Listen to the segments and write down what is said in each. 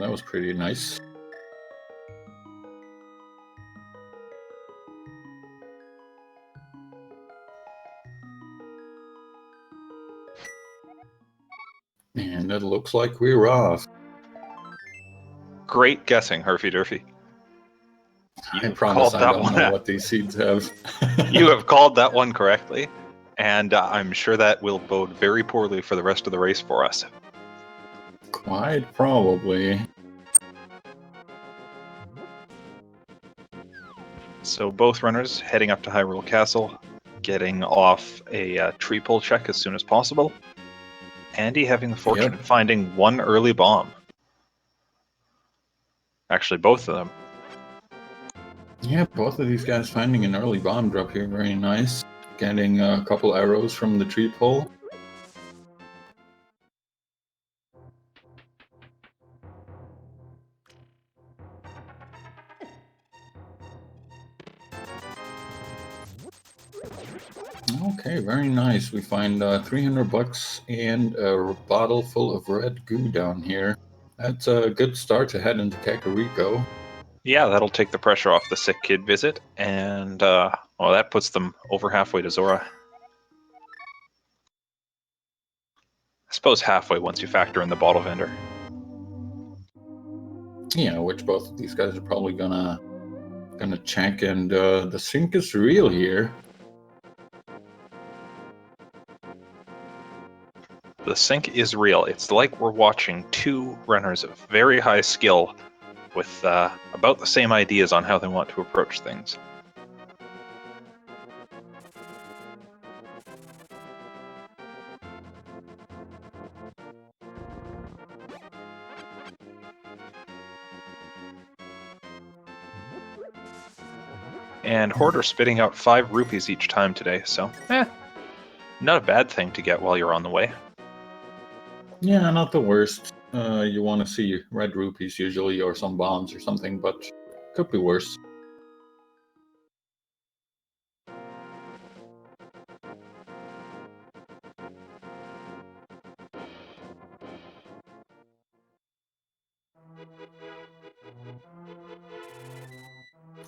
that was pretty nice. And it looks like we're off. Great guessing, Herfy Durfy. I promise I don't know what these seeds have. You have called that one correctly, and I'm sure that will bode very poorly for the rest of the race for us. Quite probably. So both runners heading up to Hyrule Castle, getting off a tree pull check as soon as possible. Andy having the fortune of finding one early bomb. Actually, both of them. Yeah, both of these guys finding an early bomb drop here, very nice. Getting a couple arrows from the tree pull. Okay, very nice. We find 300 bucks and a bottle full of red goo down here. That's a good start to head into Kakariko. Yeah, that'll take the pressure off the sick kid visit, and well, that puts them over halfway to Zora. I suppose halfway once you factor in the bottle vendor. Yeah, which both of these guys are probably gonna check, and the sync is real here. The sync is real. It's like we're watching two runners of very high skill with about the same ideas on how they want to approach things. And Hoarder spitting out 5 rupees each time today, so not a bad thing to get while you're on the way. Yeah, not the worst. You want to see red rupees usually, or some bombs or something, but could be worse.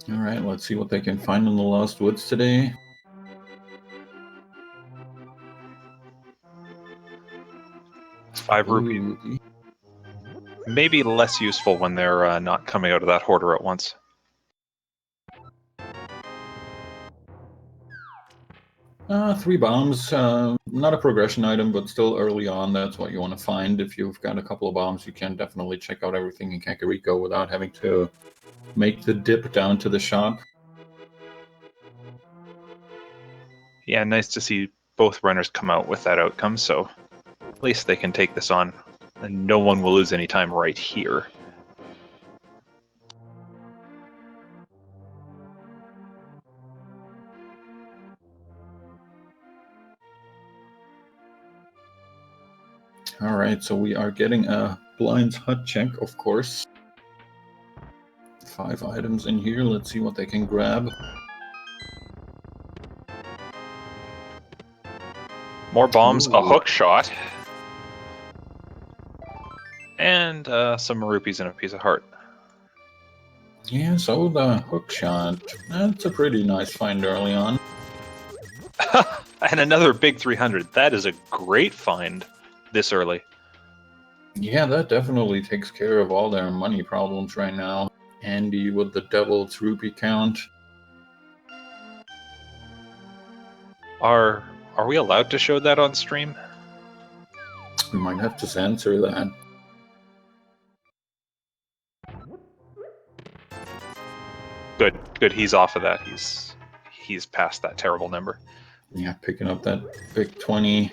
Alright, let's see what they can find in the Lost Woods today. It's 5 rupees. Maybe less useful when they're not coming out of that hoarder at once. Three bombs. Not a progression item, but still early on, that's what you want to find. If you've got a couple of bombs, you can definitely check out everything in Kakariko without having to make the dip down to the shop. Yeah, nice to see both runners come out with that outcome, so at least they can take this on, and no one will lose any time right here. Alright, so we are getting a Blind's Hut check, of course. 5 items in here, let's see what they can grab. More bombs, Ooh. a hook shot, and some rupees and a piece of heart. Yeah, so the hook shot, that's a pretty nice find early on. And another big 300. That is a great find this early. Yeah, that definitely takes care of all their money problems right now. Andy with the devil's rupee count. Are we allowed to show that on stream? We might have to censor that. Good. He's off of that. He's past that terrible number. Yeah, picking up that big 20.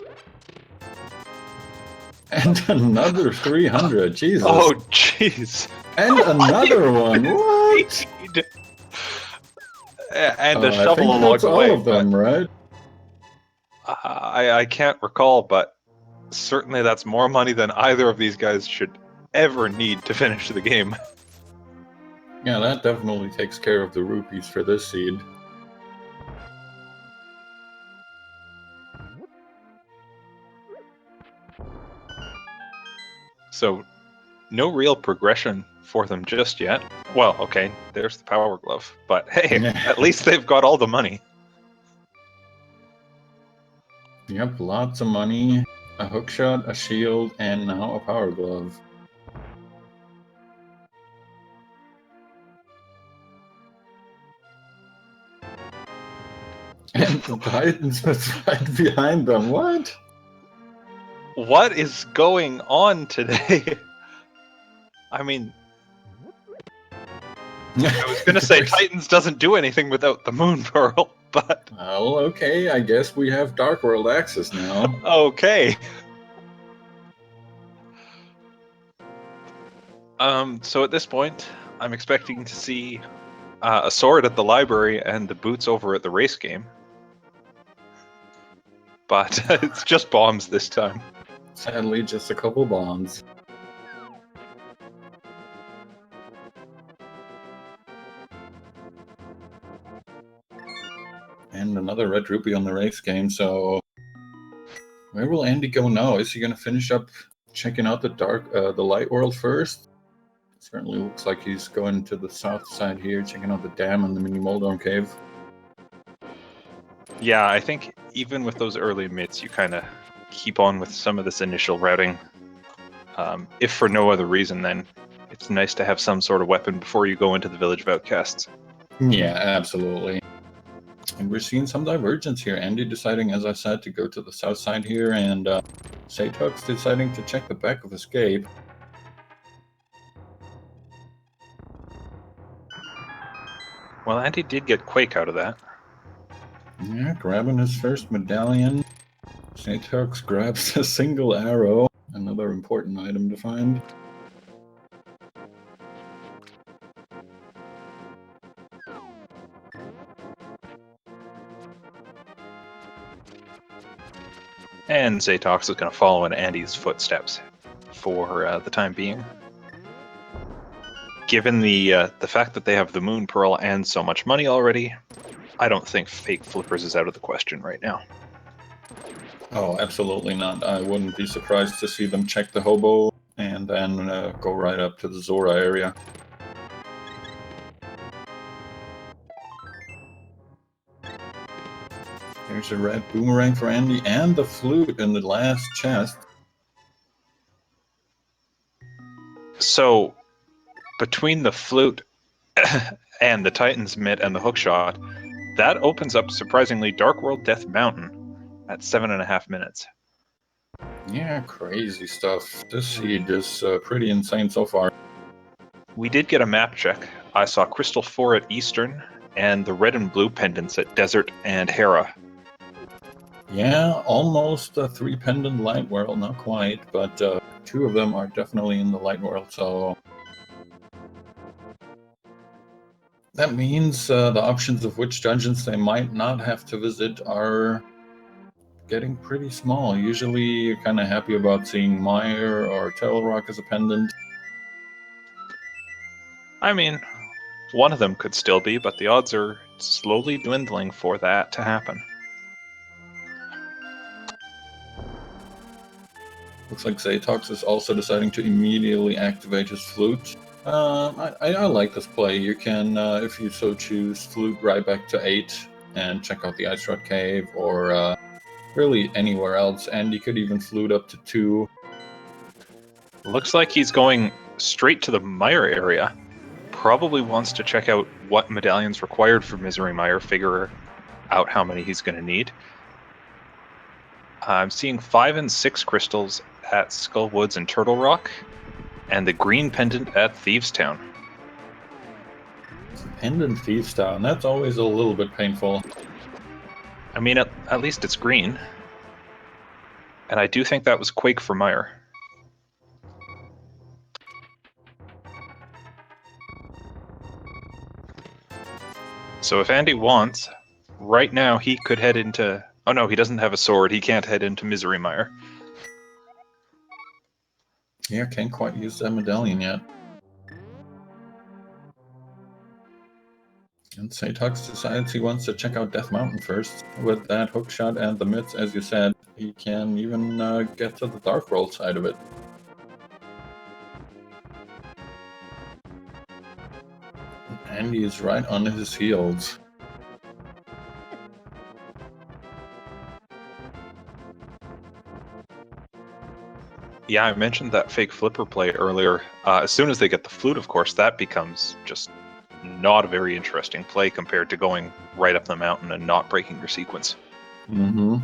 And another 300. Jesus. Oh, jeez. And another one. What? And a shovel I think that's all of them, right? I can't recall, but certainly that's more money than either of these guys should ever need to finish the game. Yeah, that definitely takes care of the rupees for this seed. So No real progression for them just yet. Well, okay, there's the Power Glove. But hey, at least they've got all the money. Yep, lots of money, a hookshot, a shield, and now a Power Glove. And the Titans was right behind them. What? What is going on today? I mean, I was going to say Titans doesn't do anything without the Moon Pearl, but... Well, okay, I guess we have Dark World access now. Okay. So at this point, I'm expecting to see a sword at the library and the boots over at the race game. But it's just bombs this time. Sadly, just a couple bombs. And another red rupee on the race game, so... Where will Andy go now? Is he going to finish up checking out the light world first? Certainly looks like he's going to the south side here, checking out the dam and the mini Moldorm cave. Yeah, I think even with those early mitts, you kind of keep on with some of this initial routing. If for no other reason, then it's nice to have some sort of weapon before you go into the Village of Outcasts. Yeah, absolutely. And we're seeing some divergence here. Andy deciding, as I said, to go to the south side here, and z4t0x deciding to check the back of Escape. Well, Andy did get Quake out of that. Yeah, grabbing his first medallion. z4t0x grabs a single arrow, another important item to find. And z4t0x is going to follow in Andy's footsteps for the time being. Given the fact that they have the Moon Pearl and so much money already, I don't think fake flippers is out of the question right now. Oh, absolutely not. I wouldn't be surprised to see them check the hobo and then go right up to the Zora area. There's a red boomerang for Andy and the flute in the last chest. So, between the flute and the Titan's mitt and the hookshot, that opens up surprisingly Dark World Death Mountain at 7.5 minutes. Yeah, crazy stuff. This seed is pretty insane so far. We did get a map check. I saw Crystal 4 at Eastern and the red and blue pendants at Desert and Hera. Yeah, almost a 3-pendant light world, not quite, but 2 of them are definitely in the light world, so... That means the options of which dungeons they might not have to visit are getting pretty small. Usually you're kind of happy about seeing Mire or Telrock as a pendant. I mean, one of them could still be, but the odds are slowly dwindling for that to happen. Looks like z4t0x is also deciding to immediately activate his flute. I like this play. You can, if you so choose, flute right back to 8 and check out the Ice Rod Cave, or really anywhere else, and you could even flute up to 2. Looks like he's going straight to the Mire area. Probably wants to check out what medallion's required for Misery Mire, figure out how many he's going to need. I'm seeing 5 and 6 crystals at Skull Woods and Turtle Rock, and the green pendant at Thieves Town. Pendant Thieves Town, that's always a little bit painful. I mean, at least it's green. And I do think that was Quake for Mire. So if Andy wants, right now he could head into... Oh no, he doesn't have a sword. He can't head into Misery Mire. Yeah, can't quite use that medallion yet. And z4t0x decides he wants to check out Death Mountain first. With that hookshot and the mitts, as you said, he can even get to the Dark World side of it. Andy is right on his heels. Yeah, I mentioned that fake flipper play earlier. As soon as they get the flute, of course, that becomes just not a very interesting play compared to going right up the mountain and not breaking your sequence. Mm-hmm.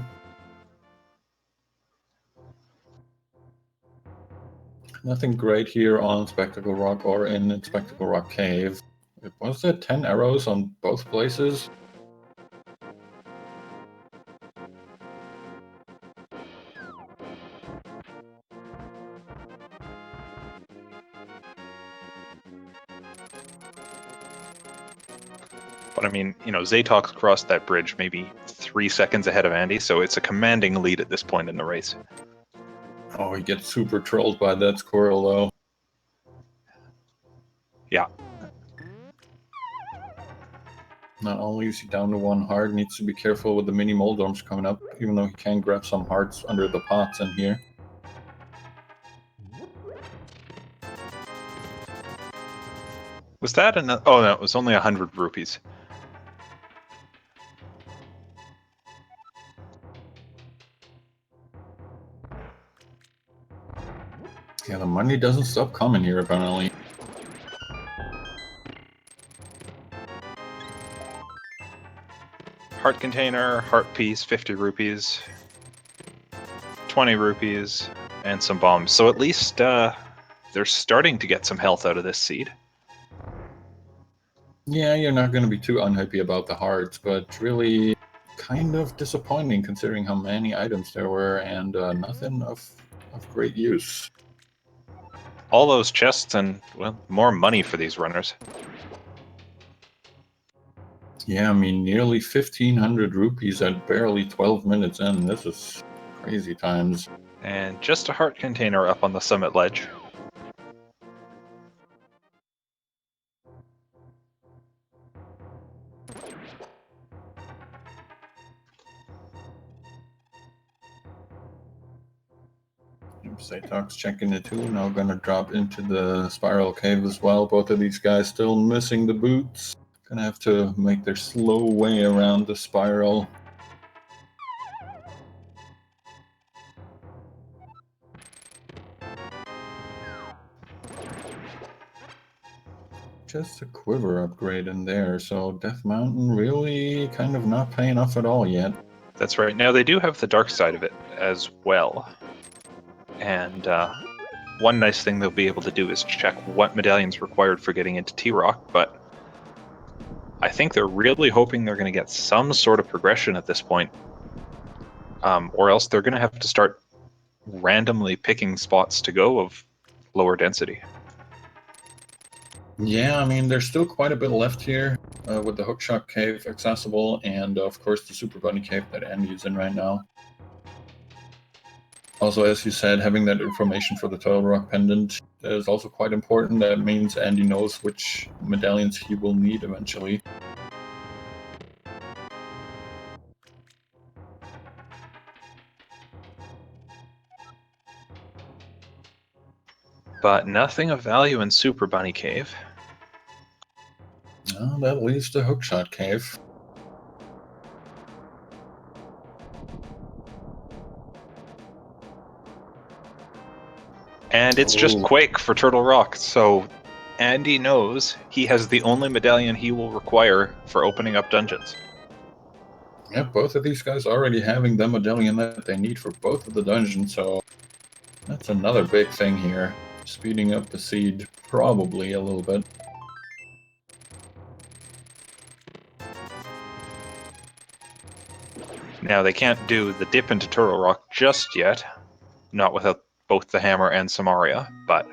Nothing great here on Spectacle Rock or in Spectacle Rock Cave. Was there 10 arrows on both places? But I mean, z4t0x crossed that bridge maybe 3 seconds ahead of Andy, so it's a commanding lead at this point in the race. Oh, he gets super trolled by that squirrel, though. Yeah. Not only is he down to 1 heart, needs to be careful with the mini Moldorms coming up, even though he can grab some hearts under the pots in here. Was that enough? Oh, no, it was only 100 rupees. Yeah, the money doesn't stop coming here, apparently. Heart container, heart piece, 50 rupees, 20 rupees, and some bombs. So at least they're starting to get some health out of this seed. Yeah, you're not going to be too unhappy about the hearts, but really kind of disappointing considering how many items there were and nothing of great use. All those chests and, well, more money for these runners. Yeah, I mean, nearly 1,500 rupees at barely 12 minutes in. This is crazy times. And just a heart container up on the summit ledge. z4t0x checking it too. Now gonna drop into the spiral cave as well. Both of these guys still missing the boots. Gonna have to make their slow way around the spiral. Just a quiver upgrade in there, so Death Mountain really kind of not paying off at all yet. That's right. Now they do have the dark side of it as well. And one nice thing they'll be able to do is check what medallion's required for getting into T-Rock, but I think they're really hoping they're going to get some sort of progression at this point, or else they're going to have to start randomly picking spots to go of lower density. Yeah, I mean, there's still quite a bit left here with the Hookshot Cave accessible, and of course the Super Bunny Cave that Andy's in right now. Also, as you said, having that information for the Turtle Rock Pendant is also quite important. That means Andy knows which medallions he will need eventually. But nothing of value in Super Bunny Cave. That leads to Hookshot Cave. And it's just Quake for Turtle Rock, so Andy knows he has the only medallion he will require for opening up dungeons. Yeah, both of these guys already having the medallion that they need for both of the dungeons, so that's another big thing here. Speeding up the seed, probably a little bit. Now, they can't do the dip into Turtle Rock just yet, not without both the hammer and Samaria, but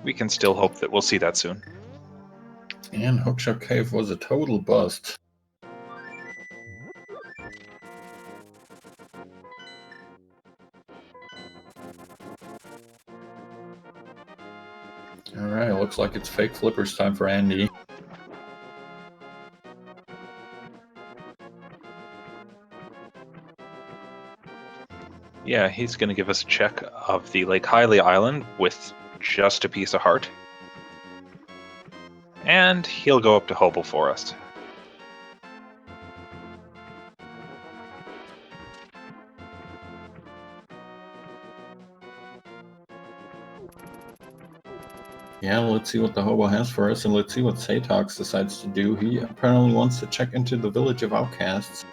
we can still hope that we'll see that soon. And Hookshot Cave was a total bust. Alright, looks like it's fake flippers time for Andy. Yeah, he's going to give us a check of the Lake Hylia Island with just a piece of heart. And he'll go up to Hobo for us. Yeah, let's see what the Hobo has for us, and let's see what z4t0x decides to do. He apparently wants to check into the village of outcasts.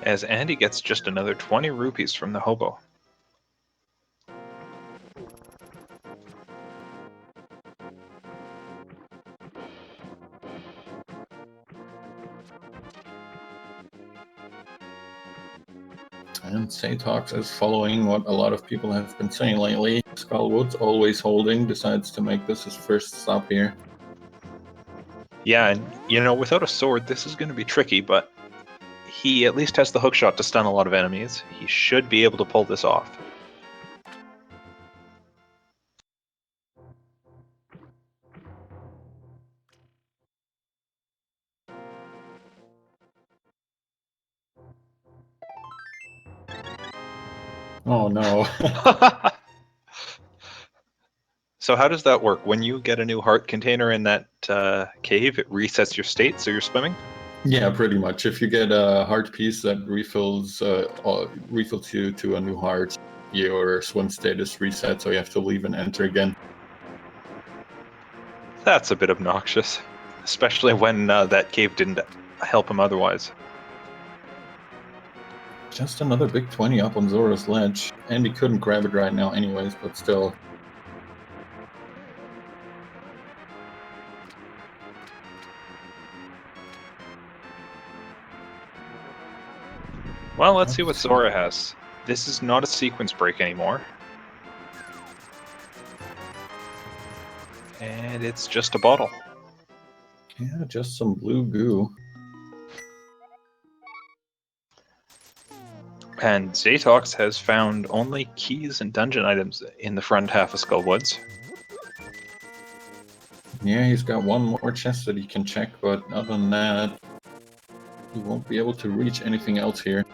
As Andy gets just another 20 rupees from the Hobo. And z4t0x is following what a lot of people have been saying lately. Skullwood's always holding, decides to make this his first stop here. Yeah, and without a sword, this is going to be tricky, but he at least has the hookshot to stun a lot of enemies. He should be able to pull this off. Oh no. So how does that work? When you get a new heart container in that cave, it resets your state, so you're swimming? Yeah, pretty much. If you get a heart piece that refills you to a new heart, your swim status resets, so you have to leave and enter again. That's a bit obnoxious, especially when that cave didn't help him otherwise. Just another big 20 up on Zora's ledge. Andy couldn't grab it right now anyways, but still. Well, let's see what Zora has. This is not a sequence break anymore. And it's just a bottle. Yeah, just some blue goo. And z4t0x has found only keys and dungeon items in the front half of Skullwoods. Yeah, he's got one more chest that he can check, but other than that, he won't be able to reach anything else here.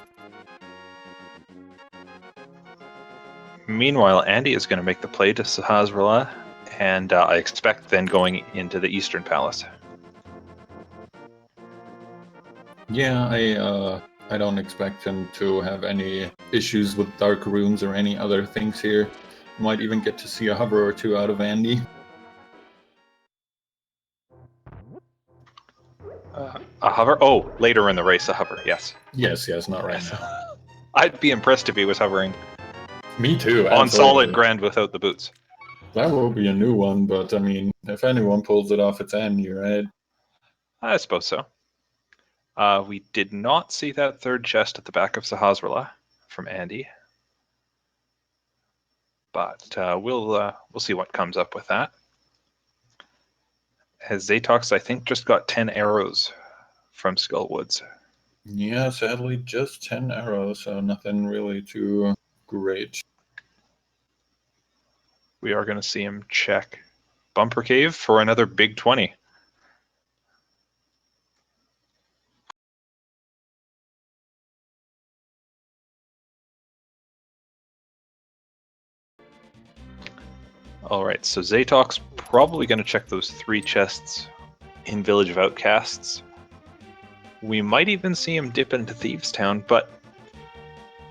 Meanwhile, Andy is going to make the play to Sahasrahla, and I expect then going into the Eastern Palace. Yeah, I don't expect him to have any issues with dark runes or any other things here. Might even get to see a hover or two out of Andy. A hover? Oh, later in the race, a hover, yes. Yes, not right now. I'd be impressed if he was hovering Me too. on absolutely. solid ground without the boots. That will be a new one, but I mean, if anyone pulls it off, it's Andy, right? I suppose so. We did not see that third chest at the back of Sahasrahla from Andy, but we'll see what comes up with that. As z4t0x, I think, just got 10 arrows from Skullwoods. Yeah, sadly, just 10 arrows, so nothing really too great. We are going to see him check Bumper Cave for another big 20. All right, so z4t's probably going to check those 3 chests in Village of Outcasts. We might even see him dip into Thieves Town, but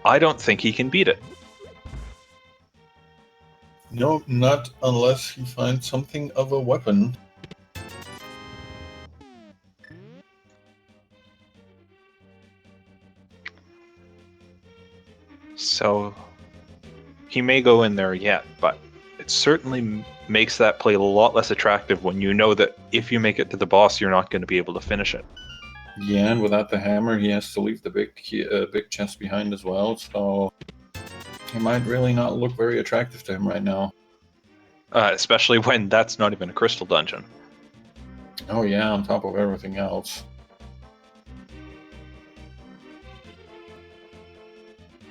I don't think he can beat it. No, not unless he finds something of a weapon. So he may go in there yet, but it certainly makes that play a lot less attractive when you know that if you make it to the boss, you're not going to be able to finish it. Yeah, and without the hammer, he has to leave the big chest behind as well, so he might really not look very attractive to him right now. Especially when that's not even a crystal dungeon. Oh yeah, on top of everything else.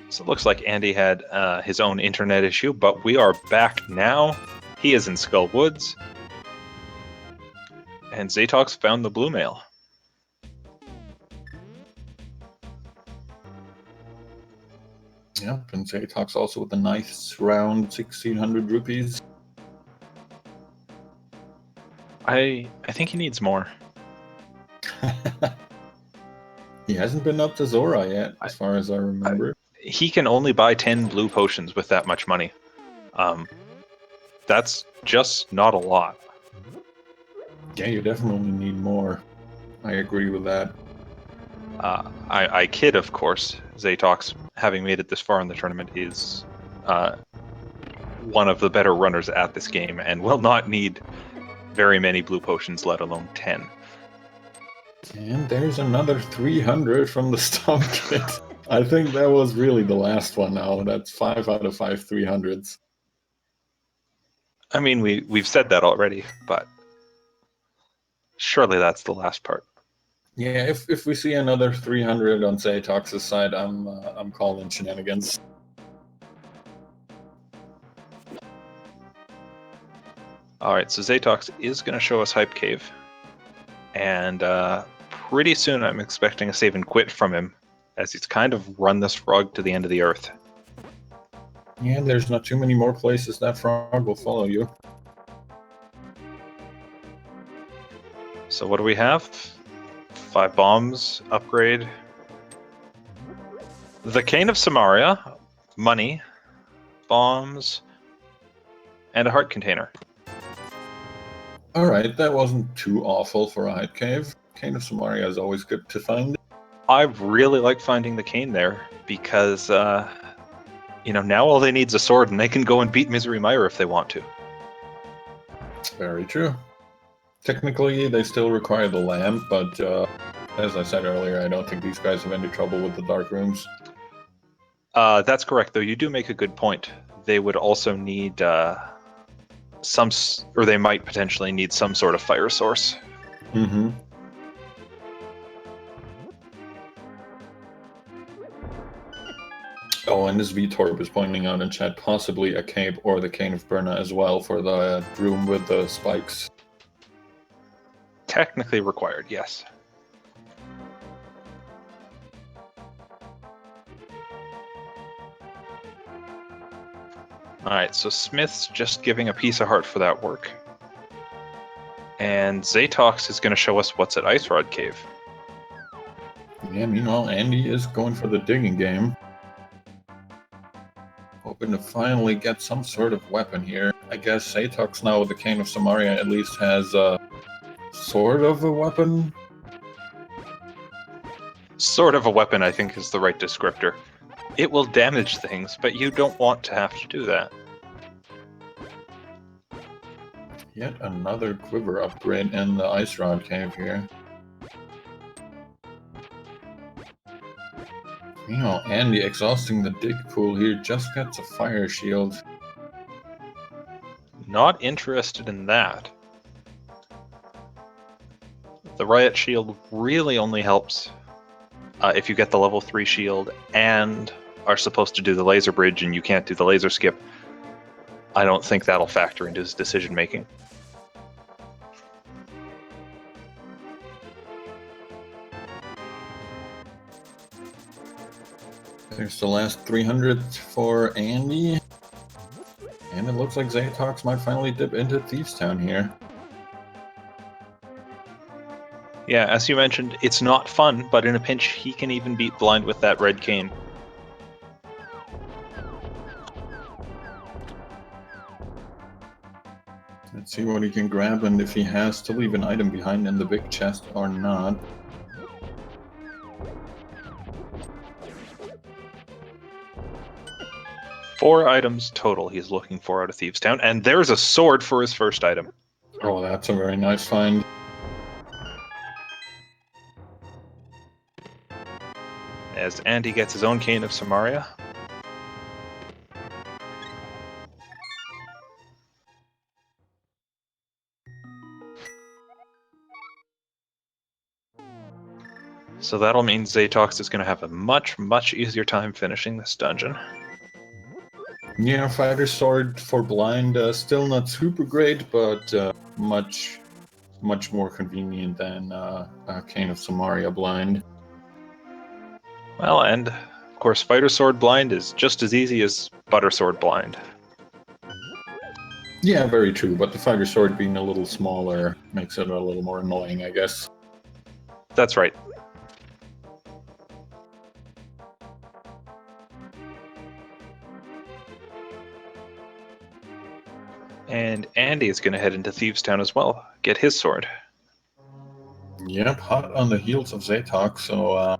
So it looks like Andy had his own internet issue, but we are back now. He is in Skull Woods. And z4t's found the blue mail. Yep, and z4t's also with a nice round 1600 rupees. I think he needs more. He hasn't been up to Zora yet, as far as I remember. He can only buy 10 blue potions with that much money. That's just not a lot. Yeah, you definitely need more. I agree with that. I kid, of course. z4t0x, having made it this far in the tournament, is one of the better runners at this game and will not need very many blue potions, let alone 10. And there's another 300 from the stomp kit. I think that was really the last one now. That's 5 out of 5 300s. I mean, we've said that already, but surely that's the last part. Yeah, if we see another 300 on z4t0x's side, I'm calling shenanigans. Alright, so z4t0x is going to show us Hype Cave. And pretty soon I'm expecting a save and quit from him, as he's kind of run this frog to the end of the earth. Yeah, there's not too many more places that frog will follow you. So what do we have? 5 bombs, upgrade. The Cane of Samaria, money, bombs, and a heart container. Alright, that wasn't too awful for a Hype Cave. Cane of Samaria is always good to find. I really like finding the cane there, because, now all they need is a sword, and they can go and beat Misery Mire if they want to. Very true. Technically, they still require the lamp, but as I said earlier, I don't think these guys have any trouble with the dark rooms. That's correct, though. You do make a good point. They would also need they might potentially need some sort of fire source. Mm-hmm. Oh, and this VTorp is pointing out in chat possibly a cape or the Cane of Burna as well for the room with the spikes. Technically required, yes. Alright, so Smith's just giving a piece of heart for that work. And z4t0x is going to show us what's at Ice Rod Cave. Yeah, meanwhile, Andy is going for the digging game. Hoping to finally get some sort of weapon here. I guess z4t0x now with the Cane of Samaria at least has sort of a weapon. Sort of a weapon, I think, is the right descriptor. It will damage things, but you don't want to have to do that. Yet another quiver upgrade in the Ice Rod Cave here. Andy exhausting the dig pool here just gets a fire shield. Not interested in that. The Riot Shield really only helps if you get the level 3 shield and are supposed to do the laser bridge and you can't do the laser skip. I don't think that'll factor into his decision making. There's the last 300 for Andy. And it looks like z4t0x might finally dip into Thieves Town here. Yeah, as you mentioned, it's not fun, but in a pinch, he can even beat Blind with that red cane. Let's see what he can grab and if he has to leave an item behind in the big chest or not. Four items total he's looking for out of Thieves Town, and there's a sword for his first item. Oh, that's a very nice find. As Andy gets his own Cane of Samaria. So that'll mean z4t0x is going to have a much, much easier time finishing this dungeon. Yeah, Fighter Sword for Blind, still not super great, but much more convenient than Cane of Samaria Blind. Well, and of course, Fighter Sword Blind is just as easy as Butter Sword Blind. Yeah, very true, but the Fighter Sword being a little smaller makes it a little more annoying, I guess. That's right. And Andy is going to head into Thieves Town as well, get his sword. Yep, hot on the heels of z4t0x, so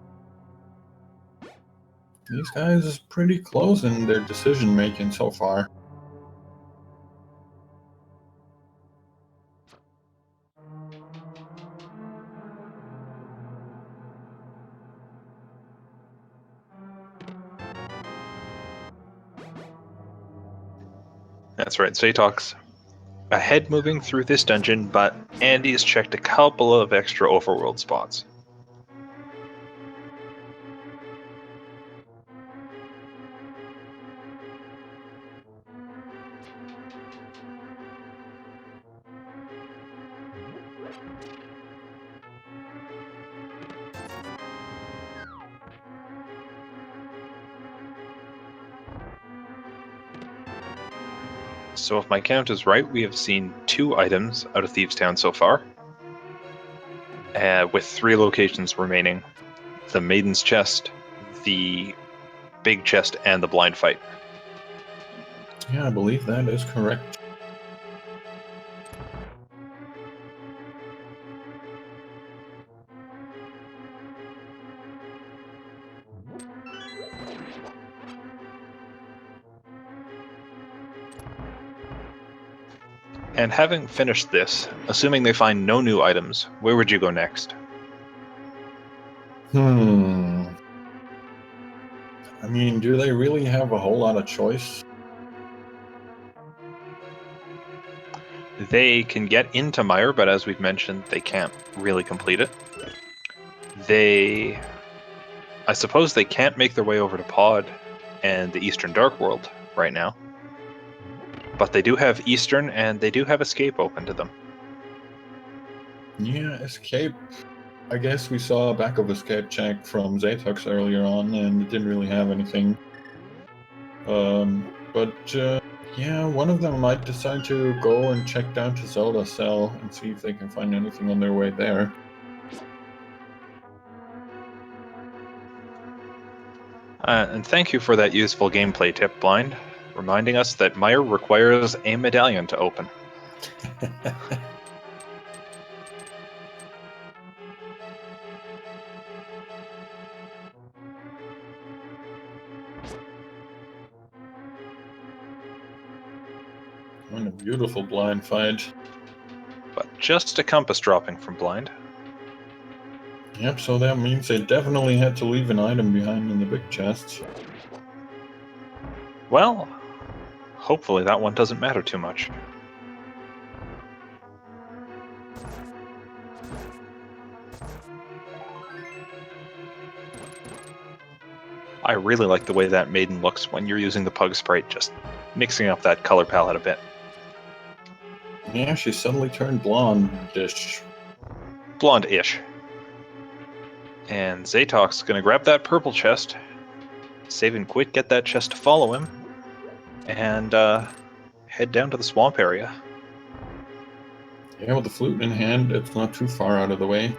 these guys is pretty close in their decision making so far. That's right, z4t0x ahead moving through this dungeon, but Andy has checked a couple of extra overworld spots. So if my count is right, we have seen 2 items out of Thieves Town so far, with 3 locations remaining: the Maiden's Chest, the Big Chest, and the Blind Fight. Yeah, I believe that is correct. And having finished this, assuming they find no new items, where would you go next? I mean, do they really have a whole lot of choice? They can get into Mire, but as we've mentioned, they can't really complete it. I suppose they can't make their way over to Pod and the Eastern Dark World right now. But they do have Eastern, and they do have Escape open to them. Yeah, Escape. I guess we saw a back of Escape check from z4t0x earlier on, and it didn't really have anything. Yeah, one of them might decide to go and check down to Zelda Cell and see if they can find anything on their way there. And thank you for that useful gameplay tip, Blind, reminding us that Mire requires a medallion to open. And a beautiful blind fight. But just a compass dropping from Blind. Yep, so that means they definitely had to leave an item behind in the big chest. Well, hopefully that one doesn't matter too much. I really like the way that Maiden looks when you're using the Pug Sprite, just mixing up that color palette a bit. Yeah, she suddenly turned blonde-ish. Blonde-ish. And z4t0x's gonna grab that purple chest, save and quit, get that chest to follow him, and head down to the swamp area. Yeah, with the flute in hand, it's not too far out of the way.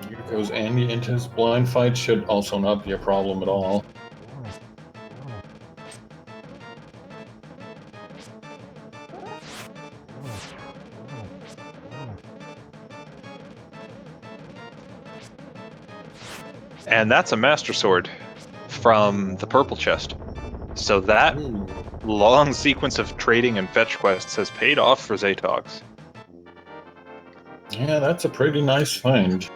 Here goes Andy into his blind fight, should also not be a problem at all. And that's a Master Sword from the purple chest. So that long sequence of trading and fetch quests has paid off for z4t0x. Yeah, that's a pretty nice find.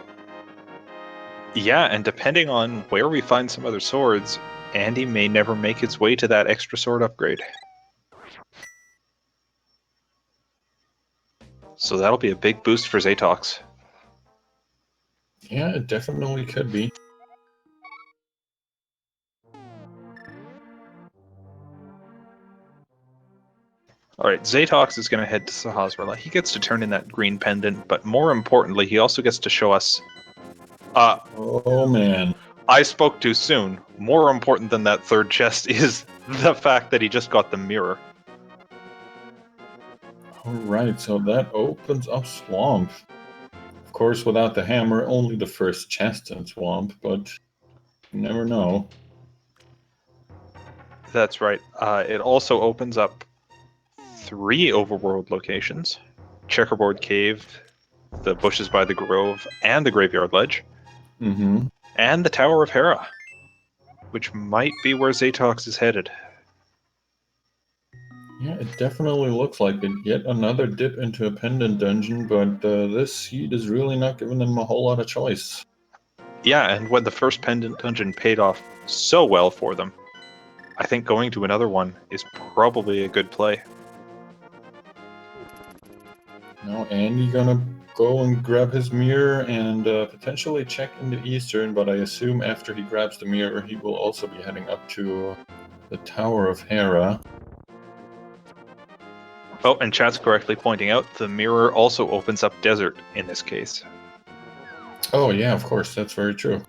Yeah, and depending on where we find some other swords, Andy may never make his way to that extra sword upgrade. So that'll be a big boost for z4t0x. Yeah, it definitely could be. Alright, z4t0x is going to head to Sahasrahla. He gets to turn in that green pendant, but more importantly, he also gets to show us... oh man. I spoke too soon. More important than that third chest is the fact that he just got the mirror. Alright, so that opens up Swamp. Of course, without the hammer, only the first chest in Swamp, but you never know. That's right. It also opens up 3 overworld locations: Checkerboard Cave, the bushes by the grove, and the Graveyard Ledge, and the Tower of Hera, which might be where z4t0x is headed. Yeah, it definitely looks like it. Yet another dip into a pendant dungeon, but this seed is really not giving them a whole lot of choice. Yeah, and when the first pendant dungeon paid off so well for them, I think going to another one is probably a good play. Now Andy gonna go and grab his mirror and potentially check into Eastern, but I assume after he grabs the mirror, he will also be heading up to the Tower of Hera. Oh, and chat's correctly pointing out the mirror also opens up desert in this case. Oh yeah, of course, that's very true.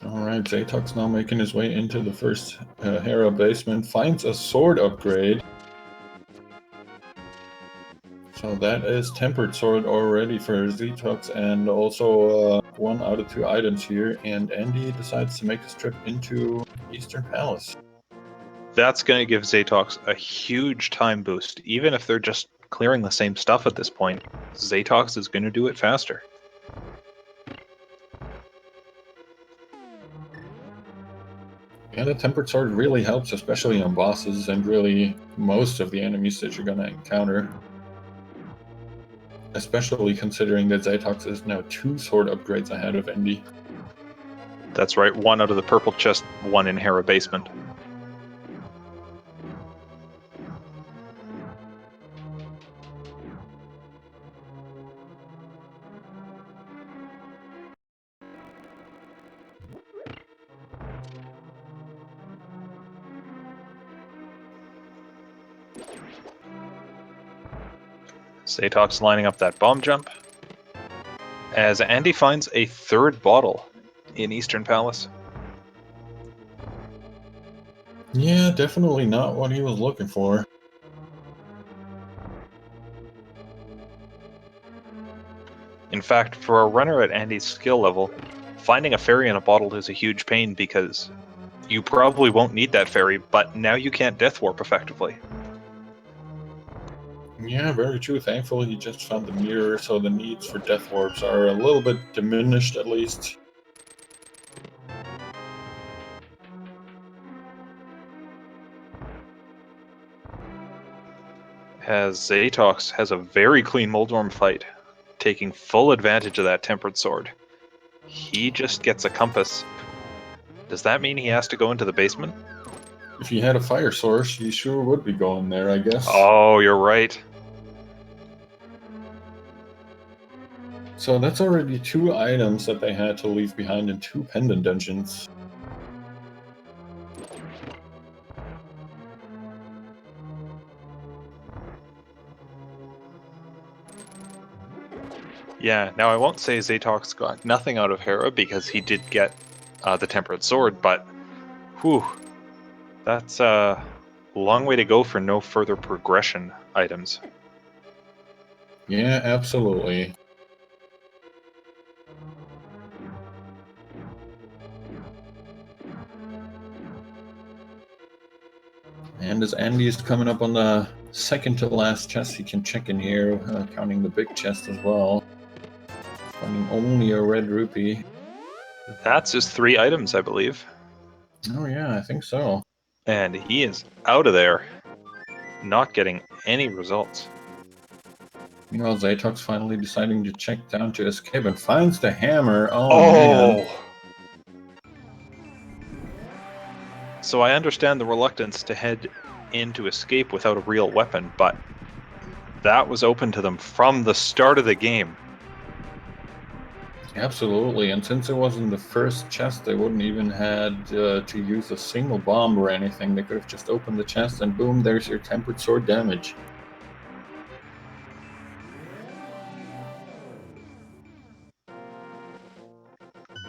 Alright, z4t0x now making his way into the first Hera basement, finds a sword upgrade. So that is Tempered Sword already for z4t0x, and also 1 out of 2 items here, and Andy decides to make his trip into Eastern Palace. That's going to give z4t0x a huge time boost. Even if they're just clearing the same stuff at this point, z4t0x is going to do it faster. Yeah, the Tempered Sword really helps, especially on bosses and really most of the enemies that you're going to encounter. Especially considering that z4t0x is now 2 sword upgrades ahead of Andy. That's right, 1 out of the purple chest, 1 in Hera basement. z4t0x lining up that bomb jump, as Andy finds a 3rd bottle in Eastern Palace. Yeah, definitely not what he was looking for. In fact, for a runner at Andy's skill level, finding a fairy in a bottle is a huge pain because you probably won't need that fairy, but now you can't death warp effectively. Yeah, very true. Thankfully, he just found the mirror, so the needs for death warps are a little bit diminished, at least. As z4t0x has a very clean Moldorm fight, taking full advantage of that Tempered Sword. He just gets a compass. Does that mean he has to go into the basement? If he had a fire source, he sure would be going there, I guess. Oh, you're right. So that's already 2 items that they had to leave behind in 2 pendant dungeons. Yeah, now I won't say z4t0x got nothing out of Hera because he did get the Tempered Sword, but whew, that's a long way to go for no further progression items. Yeah, absolutely. And as Andy is coming up on the second to last chest, he can check in here, counting the big chest as well. Finding only a red rupee. That's his 3 items, I believe. Oh yeah, I think so. And he is out of there, not getting any results. Meanwhile, z4t0x finally deciding to check down to escape and finds the hammer. Oh man. So I understand the reluctance to head in to escape without a real weapon, but that was open to them from the start of the game. Absolutely, and since it wasn't the first chest, they wouldn't even had to use a single bomb or anything. They could have just opened the chest and boom, there's your Tempered Sword damage.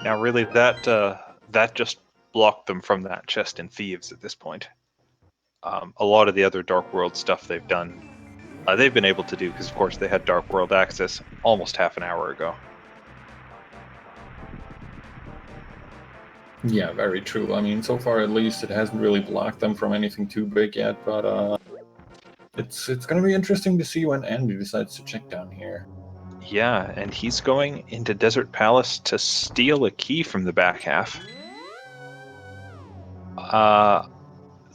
Now, really, that just blocked them from that chest in Thieves at this point. A lot of the other Dark World stuff they've done, they've been able to do because, of course, they had Dark World access almost half an hour ago. Yeah, very true. I mean, so far at least, it hasn't really blocked them from anything too big yet, but it's going to be interesting to see when Andy decides to check down here. Yeah, and he's going into Desert Palace to steal a key from the back half.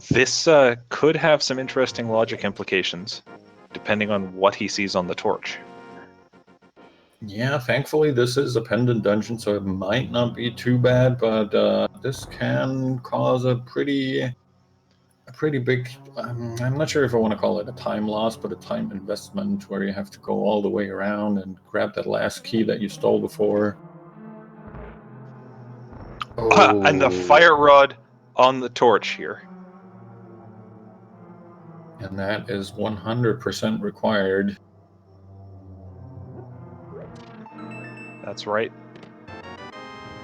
This could have some interesting logic implications, depending on what he sees on the torch. Yeah, thankfully this is a pendant dungeon, so it might not be too bad, but this can cause a pretty big, I'm not sure if I want to call it a time loss, but a time investment where you have to go all the way around and grab that last key that you stole before. Oh. And the fire rod on the torch here. And that is 100% required. That's right.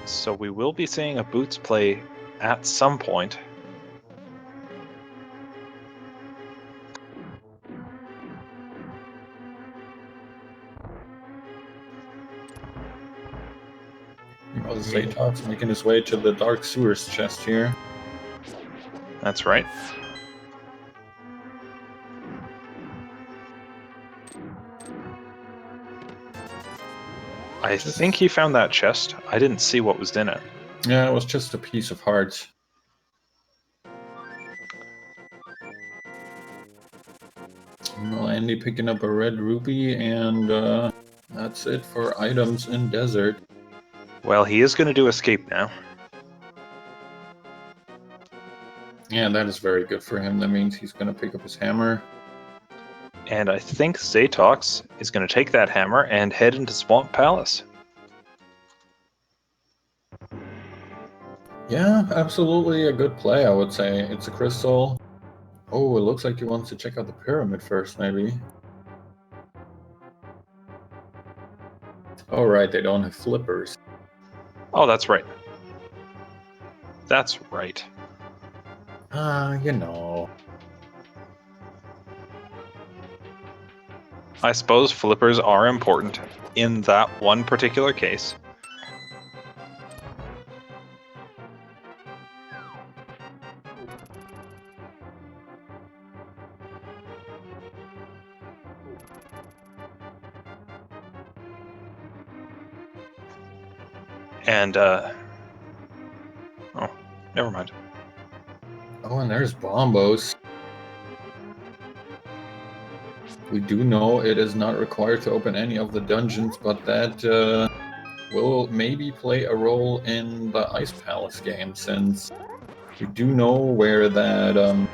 So we will be seeing a boots play at some point. Well, z4t0x making his way to the Dark Sewers chest here. That's right. I think he found that chest. I didn't see what was in it. Yeah, it was just a piece of heart. Well, Andy picking up a red ruby, and that's it for items in desert. Well, he is going to do escape now. Yeah, that is very good for him. That means he's going to pick up his hammer. And I think z4t0x is going to take that hammer and head into Swamp Palace. Yeah, absolutely a good play, I would say. It's a crystal. Oh, it looks like he wants to check out the pyramid first, maybe. Oh, right, they don't have flippers. Oh, that's right. That's right. You know. I suppose flippers are important in that one particular case. And, oh, never mind. Oh, and there's Bombos. We do know it is not required to open any of the dungeons, but that will maybe play a role in the Ice Palace game, since we do know where that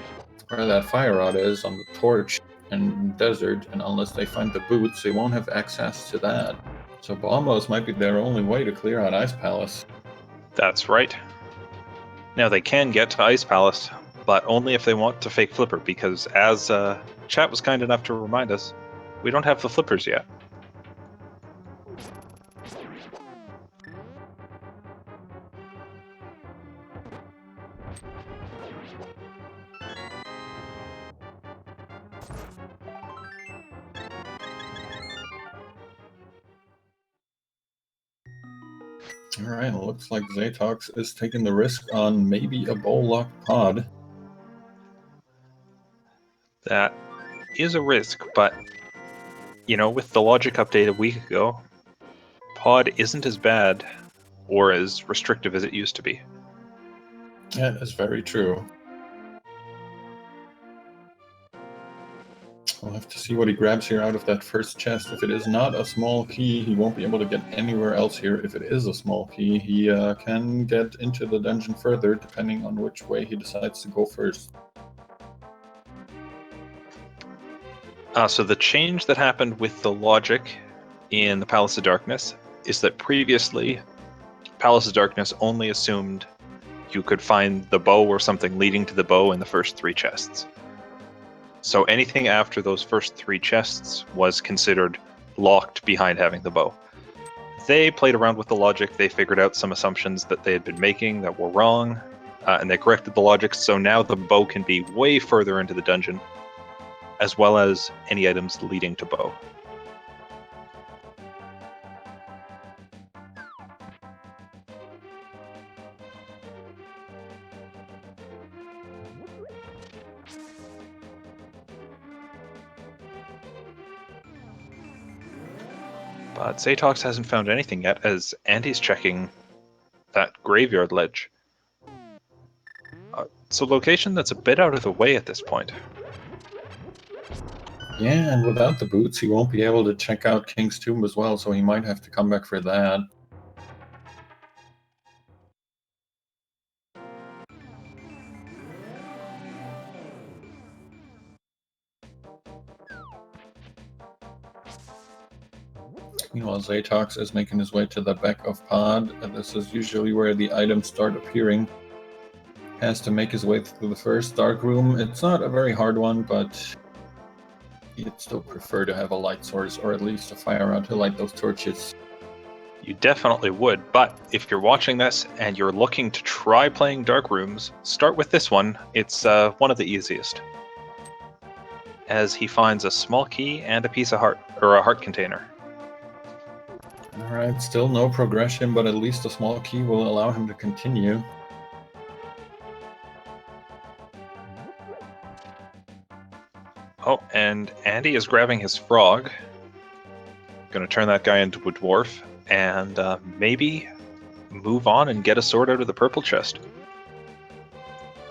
fire rod is on the torch and desert, and unless they find the boots, they won't have access to that. So Bombos might be their only way to clear out Ice Palace. That's right. Now they can get to Ice Palace, but only if they want to fake flipper, because as chat was kind enough to remind us, we don't have the flippers yet. Alright, looks like z4t0x is taking the risk on maybe a bowl-locked pod. That is a risk, but, you know, with the logic update a week ago, pod isn't as bad or as restrictive as it used to be. Yeah, that's very true. We'll have to see what he grabs here out of that first chest. If it is not a small key, he won't be able to get anywhere else here. If it is a small key, he can get into the dungeon further, depending on which way he decides to go first. So the change that happened with the logic in the Palace of Darkness is that previously, Palace of Darkness only assumed you could find the bow or something leading to the bow in the first 3 chests. So anything after those first 3 chests was considered locked behind having the bow. they played around with the logic. They figured out some assumptions that they had been making that were wrong, and they corrected the logic. So now the bow can be way further into the dungeon, as well as any items leading to bow. But z4t0x hasn't found anything yet, as Andy's checking that graveyard ledge. It's a location that's a bit out of the way at this point. Yeah, and without the boots, he won't be able to check out King's Tomb as well, so he might have to come back for that. Meanwhile, z4t0x is making his way to the back of Pod, and this is usually where the items start appearing. Has to make his way through the first dark room. It's not a very hard one, but he'd still prefer to have a light source, or at least a fire rod to light those torches. You definitely would, but if you're watching this and you're looking to try playing dark rooms, start with this one. It's one of the easiest, as he finds a small key and a piece of heart, or a heart container. Alright, still no progression, but at least a small key will allow him to continue. Oh, and Andy is grabbing his frog. Gonna turn that guy into a dwarf, and maybe move on and get a sword out of the purple chest.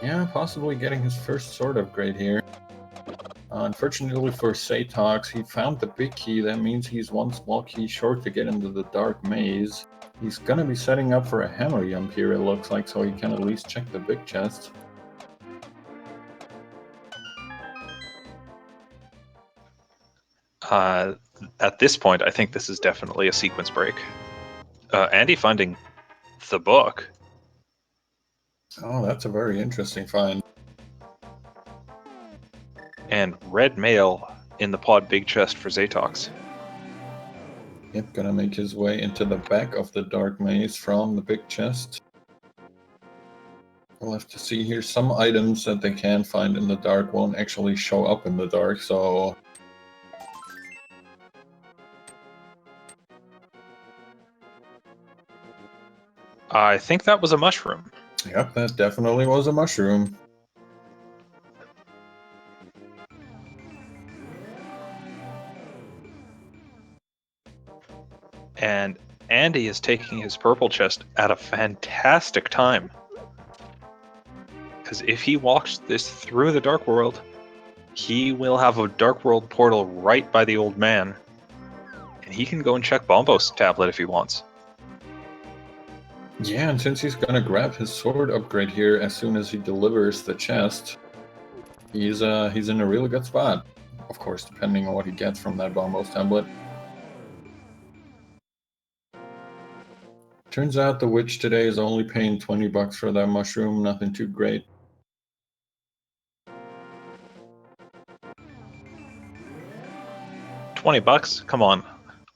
Yeah, possibly getting his first sword upgrade here. Unfortunately for z4t0x, he found the big key. That means he's one small key short to get into the dark maze. He's gonna be setting up for a hammer jump here, it looks like, so he can at least check the big chest. At this point, I think this is definitely a sequence break. Andy finding the book. Oh, that's a very interesting find. And red mail in the pod big chest for z4t0x. Yep, gonna make his way into the back of the dark maze from the big chest. We'll have to see here. Some items that they can find in the dark won't actually show up in the dark, so... I think that was a mushroom. Yep, that definitely was a mushroom. And Andy is taking his purple chest at a fantastic time. Because if he walks this through the Dark World, he will have a Dark World portal right by the old man. And he can go and check Bombo's tablet if he wants. Yeah, and since he's gonna grab his sword upgrade here as soon as he delivers the chest, he's in a really good spot. Of course, depending on what he gets from that Bombo's tablet. Turns out the witch today is only paying $20 for that mushroom, nothing too great. $20? Come on.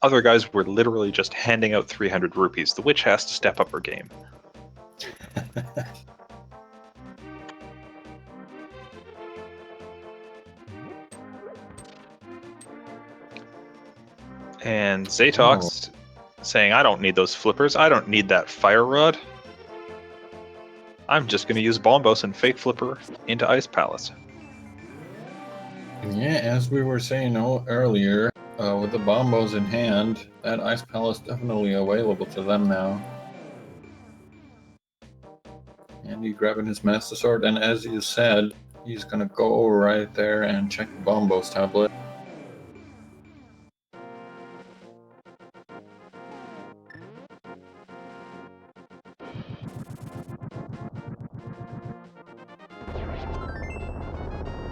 Other guys were literally just handing out 300 rupees. The witch has to step up her game. And z4t0x saying, I don't need those flippers. I don't need that fire rod. I'm just going to use Bombos and Fake Flipper into Ice Palace. Yeah, as we were saying earlier, with the Bombos in hand, that Ice Palace definitely available to them now. And he's grabbing his Master Sword, and as you said, he's gonna go right there and check the Bombo's tablet.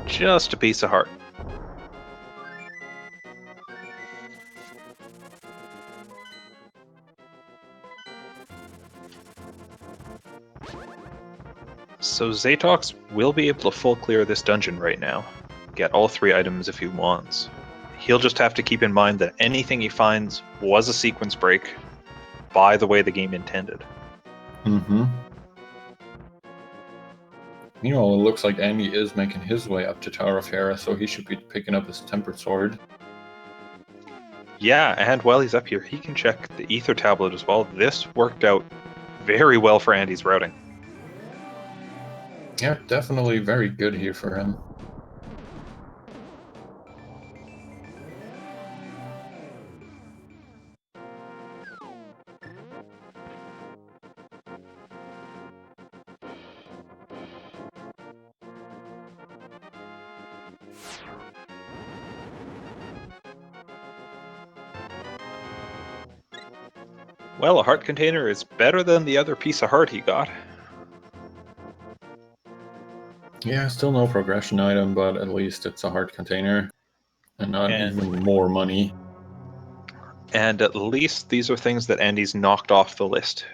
Just a piece of heart. So z4t0x will be able to full clear this dungeon right now. Get all 3 items if he wants. He'll just have to keep in mind that anything he finds was a sequence break, by the way the game intended. Mm-hmm. You know, it looks like Andy is making his way up to Tower of Hera, so he should be picking up his Tempered Sword. Yeah, and while he's up here, he can check the Ether Tablet as well. This worked out very well for Andy's routing. Yeah, definitely very good here for him. Well, a heart container is better than the other piece of heart he got. Yeah, still no progression item, but at least it's a heart container. And not even more money. And at least these are things that Andy's knocked off the list.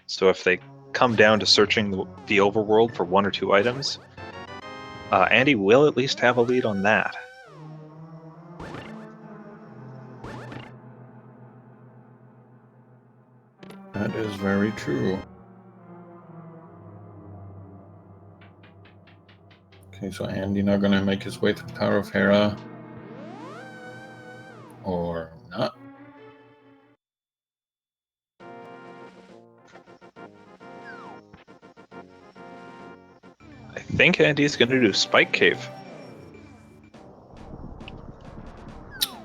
So if they come down to searching the overworld for 1 or 2 items, Andy will at least have a lead on that. That is very true. Okay, so Andy now gonna make his way to the Tower of Hera. Or not. I think Andy's going to do Spike Cave.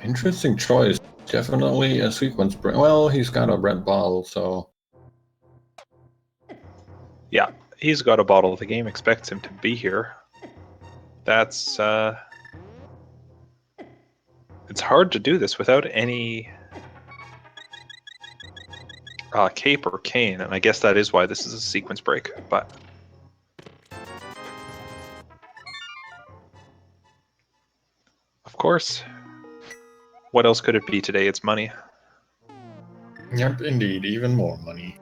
Interesting choice. Definitely a sequence break. Well, he's got a red bottle, so... Yeah, he's got a bottle. The game expects him to be here. That's... It's hard to do this without any... cape or cane, and I guess that is why this is a sequence break, but... Of course. What else could it be today? It's money. Yep, indeed. Even more money.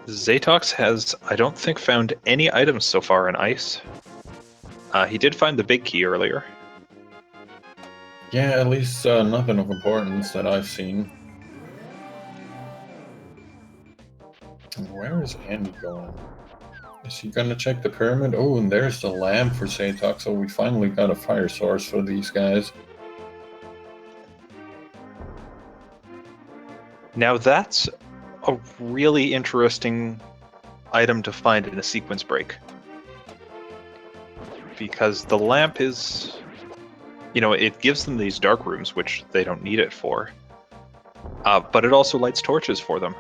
z4t0x has, I don't think, found any items so far in Ice. He did find the big key earlier. Yeah, at least nothing of importance that I've seen. Where is Andy going? Is he gonna check the pyramid? Oh, and there's the lamp for z4t0x, so we finally got a fire source for these guys. Now that's a really interesting item to find in a sequence break. Because the lamp is... You know, it gives them these dark rooms, which they don't need it for. But it also lights torches for them.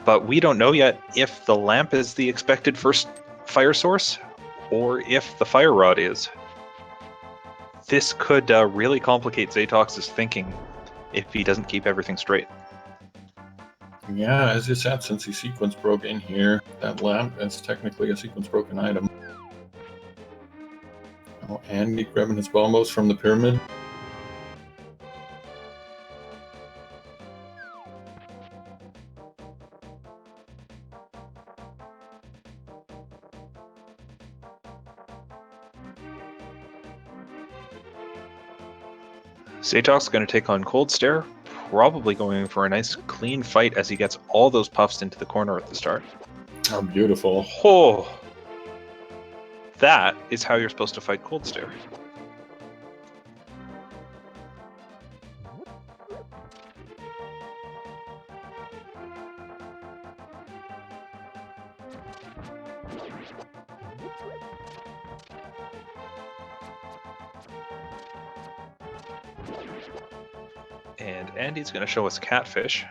But we don't know yet if the lamp is the expected first fire source, or if the fire rod is. This could really complicate z4t0x's thinking if he doesn't keep everything straight. Yeah, as you said, since he sequence broke in here, that lamp is technically a sequence broken item. Oh, Andy grabbing his bombos from the pyramid. z4t0x's going to take on Cold Stare, probably going for a nice clean fight as he gets all those puffs into the corner at the start. How beautiful. Oh! That is how you're supposed to fight Cold Stare. And Andy's going to show us Catfish.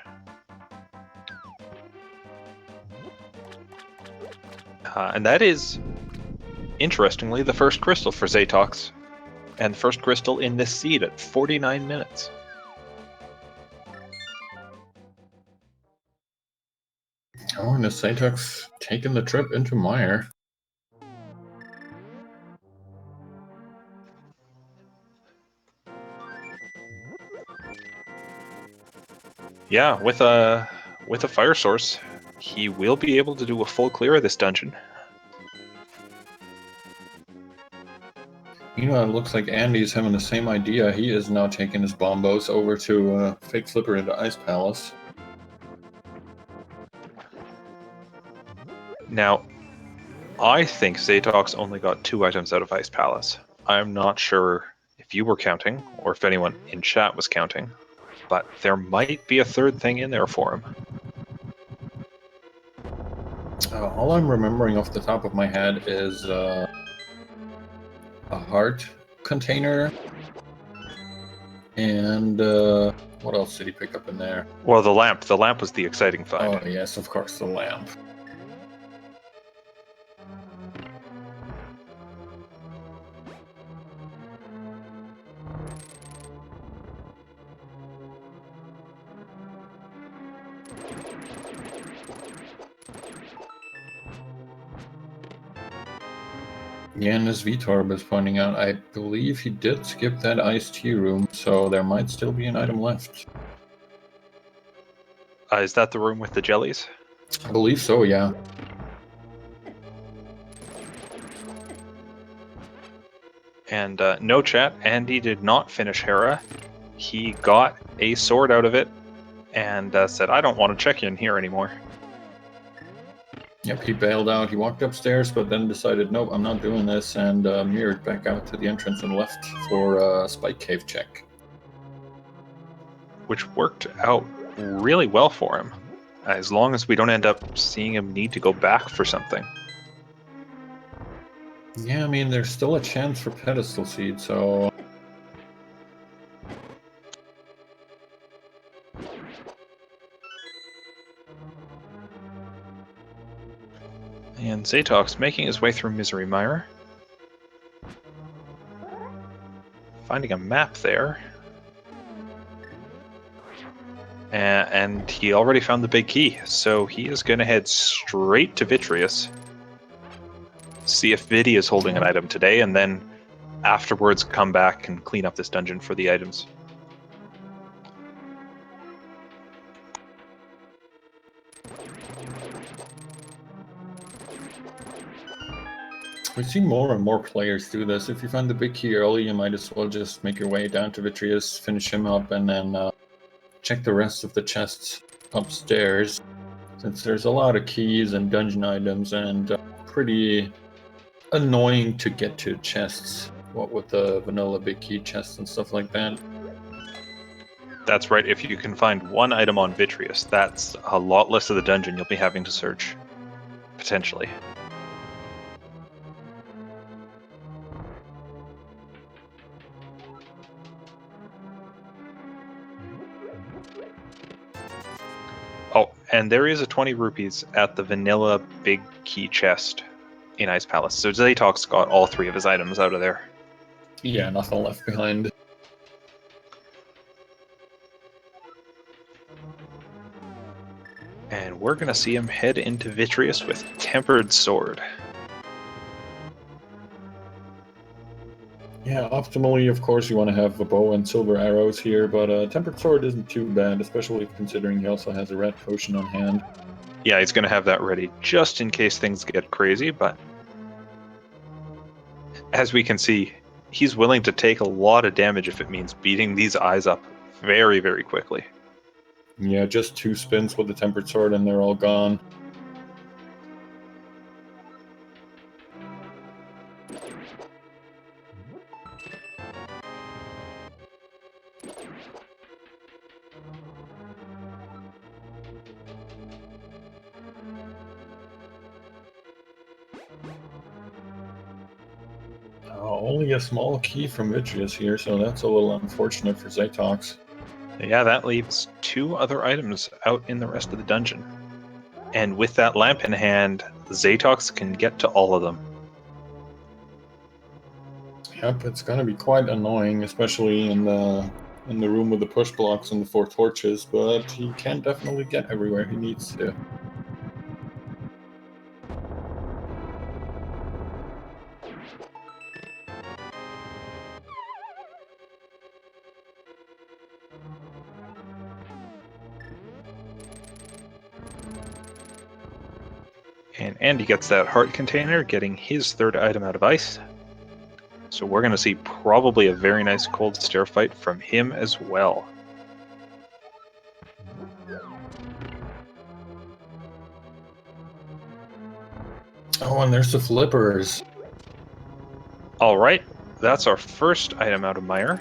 And that is, interestingly, the first crystal for z4t0x. And the first crystal in this seed at 49 minutes. Oh, and the z4t0x taking the trip into Mire. Yeah, with a fire source, he will be able to do a full clear of this dungeon. You You know, it looks like Andy's having the same idea. He is now taking his bombos over to Fake Flipper into Ice Palace. Now, I think z4t0x only got 2 items out of Ice Palace. I'm not sure if you were counting, or if anyone in chat was counting, but there might be a third thing in there for him. All I'm remembering off the top of my head is a heart container, and what else did he pick up in there? Well, the lamp. The lamp was the exciting find. Oh yes, of course, the lamp. Yeah, and as Vitorb is pointing out, I believe he did skip that iced tea room, so there might still be an item left. Is that the room with the jellies? I believe so, yeah. And no chat, Andy did not finish Hera. He got a sword out of it and said, I don't want to check in here anymore. Yep, he bailed out. He walked upstairs, but then decided, nope, I'm not doing this, and mirrored back out to the entrance and left for a Spike Cave check. Which worked out really well for him, as long as we don't end up seeing him need to go back for something. Yeah, I mean, there's still a chance for Pedestal Seed, so... And z4t0x making his way through Misery Mire. Finding a map there. And he already found the big key, so he is going to head straight to Vitreous. See if Vidi is holding an item today, and then afterwards come back and clean up this dungeon for the items. We see more and more players do this. If you find the big key early, you might as well just make your way down to Vitreous, finish him up, and then check the rest of the chests upstairs. Since there's a lot of keys and dungeon items, and pretty annoying to get to chests, what with the vanilla big key chests and stuff like that. That's right, if you can find one item on Vitreous, that's a lot less of the dungeon you'll be having to search. Potentially. Oh, and there is a 20 rupees at the vanilla big key chest in Ice Palace. So z4t0x got all 3 of his items out of there. Yeah, nothing left behind. And we're going to see him head into Vitreous with Tempered Sword. Yeah, optimally, of course, you want to have a bow and silver arrows here, but Tempered Sword isn't too bad, especially considering he also has a red potion on hand. Yeah, he's going to have that ready just in case things get crazy, but as we can see, he's willing to take a lot of damage if it means beating these eyes up very, very quickly. Yeah, just 2 spins with the Tempered Sword and they're all gone. Only a small key from Vitreous here, so that's a little unfortunate for z4t0x. Yeah, that leaves 2 other items out in the rest of the dungeon. And with that lamp in hand, z4t0x can get to all of them. Yep, it's going to be quite annoying, especially in the room with the push blocks and the 4 torches, but he can definitely get everywhere he needs to. And Andy gets that heart container, getting his 3rd item out of ice. So we're going to see probably a very nice cold stare fight from him as well. Oh, and there's the flippers. All right, that's our first item out of Mire,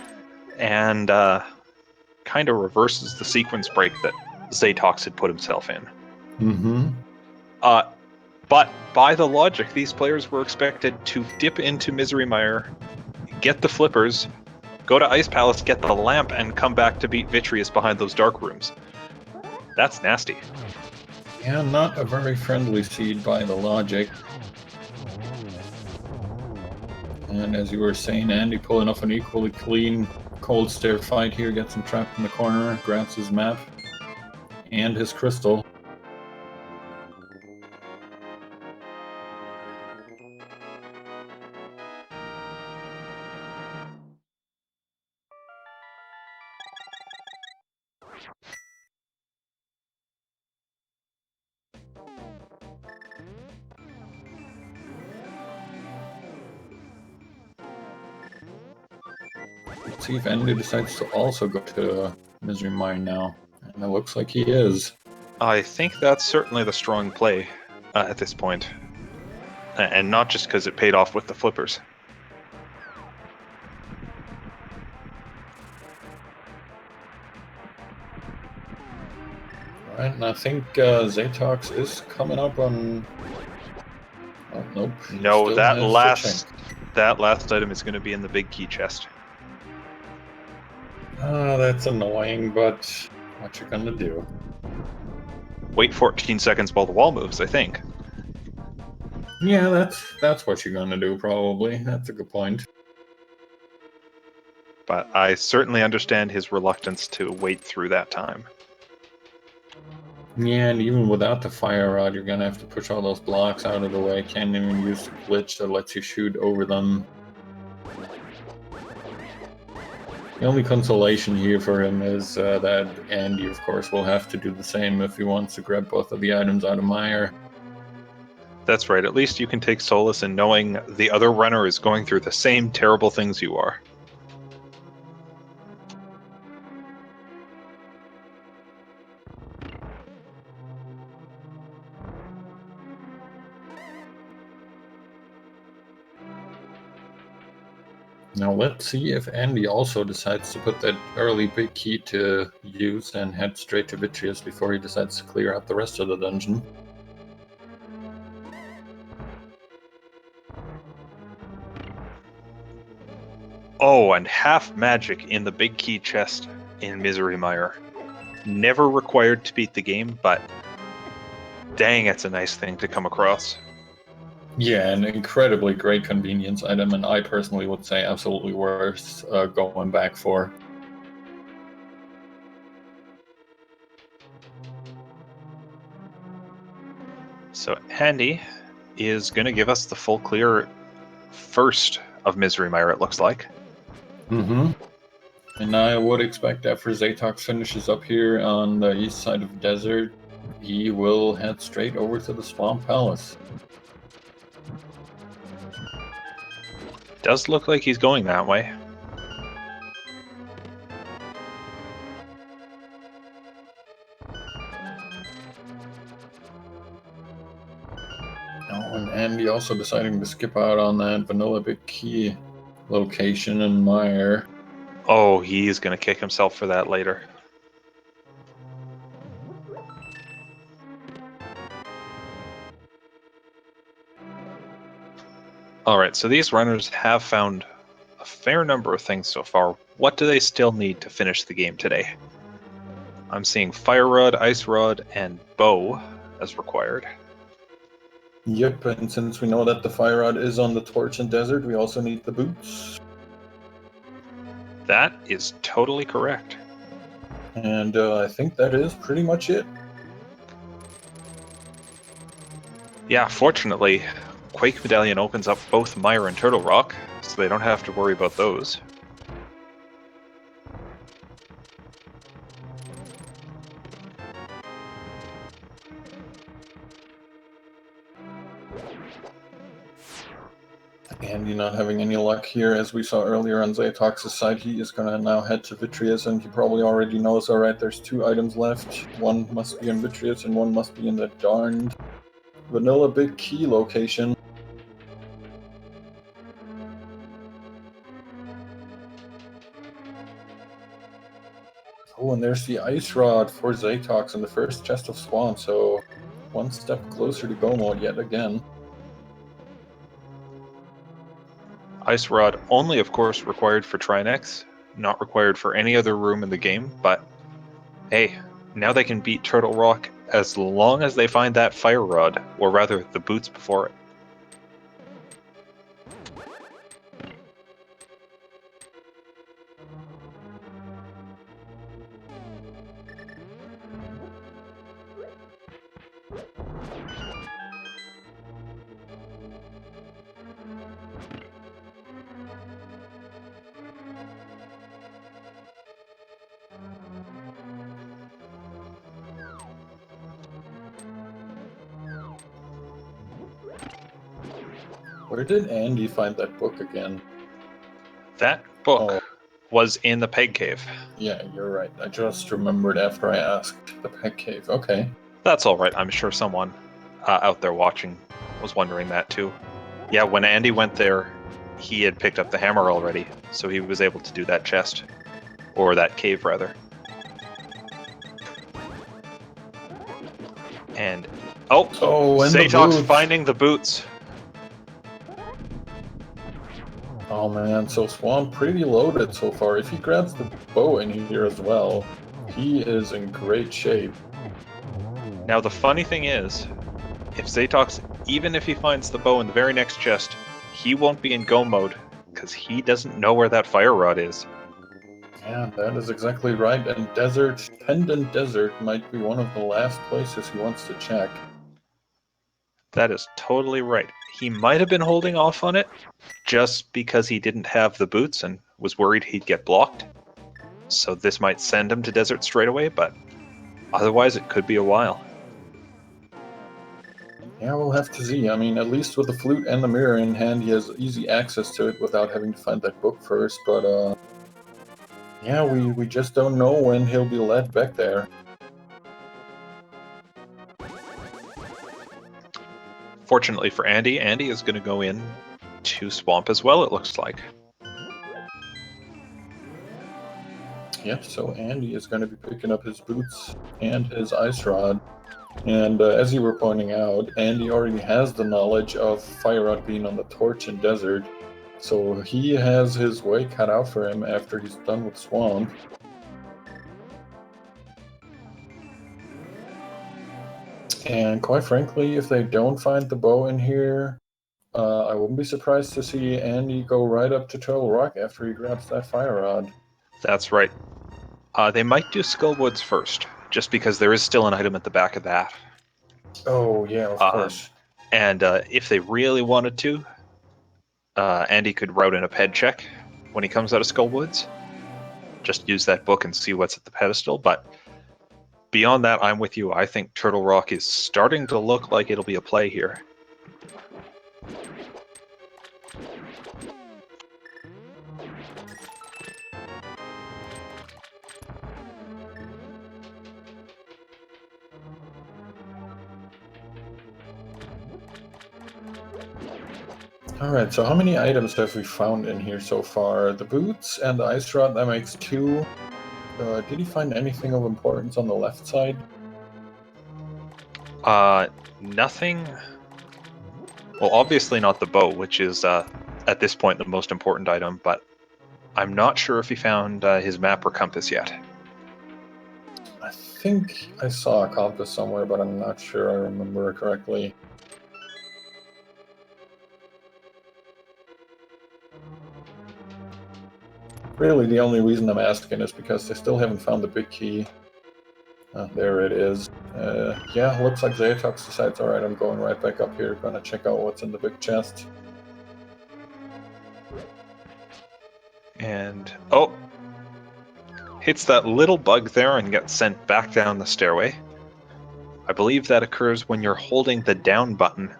and kind of reverses the sequence break that z4t0x had put himself in. Mm-hmm. But by the logic, these players were expected to dip into Misery Mire, get the flippers, go to Ice Palace, get the lamp, and come back to beat Vitreous behind those dark rooms. That's nasty. Yeah, not a very friendly seed by the logic. And as you were saying, Andy pulling off an equally clean cold stare fight here, gets him trapped in the corner, grabs his map and his crystal. Let's see if Andy decides to also go to Misery Mine now. And it looks like he is. I think that's certainly the strong play at this point. And not just because it paid off with the flippers. Alright, and I think z4t0x is coming up on... Oh, nope. No, Still that has last item is going to be in the big key chest. That's annoying, but what you gonna do? Wait 14 seconds while the wall moves, I think. Yeah, that's what you're gonna do, probably. That's a good point. But I certainly understand his reluctance to wait through that time. Yeah, and even without the fire rod, you're gonna have to push all those blocks out of the way. Can't even use the glitch that lets you shoot over them. The only consolation here for him is that Andy, of course, will have to do the same if he wants to grab both of the items out of Mire. That's right, at least you can take solace in knowing the other runner is going through the same terrible things you are. Now let's see if Andy also decides to put that early big key to use and head straight to Vitreous before he decides to clear out the rest of the dungeon. Oh, and half magic in the big key chest in Misery Mire. Never required to beat the game, but dang, it's a nice thing to come across. Yeah, an incredibly great convenience item, and I personally would say absolutely worth going back for. So Andy is going to give us the full clear first of Misery Mire, it looks like. Mm-hmm. And I would expect after z4t0x finishes up here on the east side of the desert, he will head straight over to the Swamp Palace. Does look like he's going that way. Oh, and Andy also deciding to skip out on that vanilla big key location in Mire. Oh, he's going to kick himself for that later. Alright, so these runners have found a fair number of things so far. What do they still need to finish the game today? I'm seeing Fire Rod, Ice Rod, and Bow as required. Yep, and since we know that the fire rod is on the torch and desert, we also need the boots. That is totally correct. And I think that is pretty much it. Yeah, fortunately, Quake Medallion opens up both Mire and Turtle Rock, so they don't have to worry about those. Andy not having any luck here. As we saw earlier on z4t0x's side, he is going to now head to Vitreous, and he probably already knows, alright, there's 2 items left. One must be in Vitreous, and one must be in the darned Vanilla Big Key location. Oh, and there's the Ice Rod for z4t0x in the first chest of Swamp, so one step closer to go mode yet again. Ice Rod only, of course, required for Trinex, not required for any other room in the game, but hey, now they can beat Turtle Rock as long as they find that Fire Rod, or rather, the boots before it. Where did Andy find that book again? That book was in the Peg Cave. Yeah, you're right. I just remembered after I asked the Peg Cave. Okay. That's all right. I'm sure someone out there watching was wondering that too. Yeah, when Andy went there, he had picked up the hammer already, so he was able to do that chest. Or that cave, rather. And... Oh! and z4t0x finding the boots. Oh man, so Swamp pretty loaded so far. If he grabs the bow in here as well, he is in great shape. Now the funny thing is, if z4t0x, even if he finds the bow in the very next chest, he won't be in go mode, because he doesn't know where that fire rod is. Yeah, that is exactly right, and Pendant Desert might be one of the last places he wants to check. That is totally right. He might have been holding off on it, just because he didn't have the boots and was worried he'd get blocked. So this might send him to Desert straight away, but otherwise it could be a while. Yeah, we'll have to see. I mean, at least with the flute and the mirror in hand, he has easy access to it without having to find that book first, but yeah, we just don't know when he'll be led back there. Fortunately for Andy, Andy is going to go in to Swamp as well, it looks like. Yep, so Andy is going to be picking up his boots and his ice rod. And as you were pointing out, Andy already has the knowledge of Fire Rod being on the torch in Desert. So he has his way cut out for him after he's done with Swamp. And quite frankly, if they don't find the bow in here, I wouldn't be surprised to see Andy go right up to Turtle Rock after he grabs that Fire Rod. That's right. They might do Skullwoods first, just because there is still an item at the back of that. Oh, yeah, of course. And if they really wanted to, Andy could route in a ped check when he comes out of Skullwoods. Just use that book and see what's at the pedestal, but beyond that, I'm with you. I think Turtle Rock is starting to look like it'll be a play here. Alright, so how many items have we found in here so far? The boots and the ice rod, that makes 2. Did he find anything of importance on the left side? Nothing. Well, obviously not the bow, which is at this point the most important item, but I'm not sure if he found his map or compass yet. I think I saw a compass somewhere, but I'm not sure I remember it correctly. Really, the only reason I'm asking is because they still haven't found the big key. There it is. Yeah, looks like z4t0x decides, alright, I'm going right back up here, gonna check out what's in the big chest. And, oh! Hits that little bug there and gets sent back down the stairway. I believe that occurs when you're holding the down button.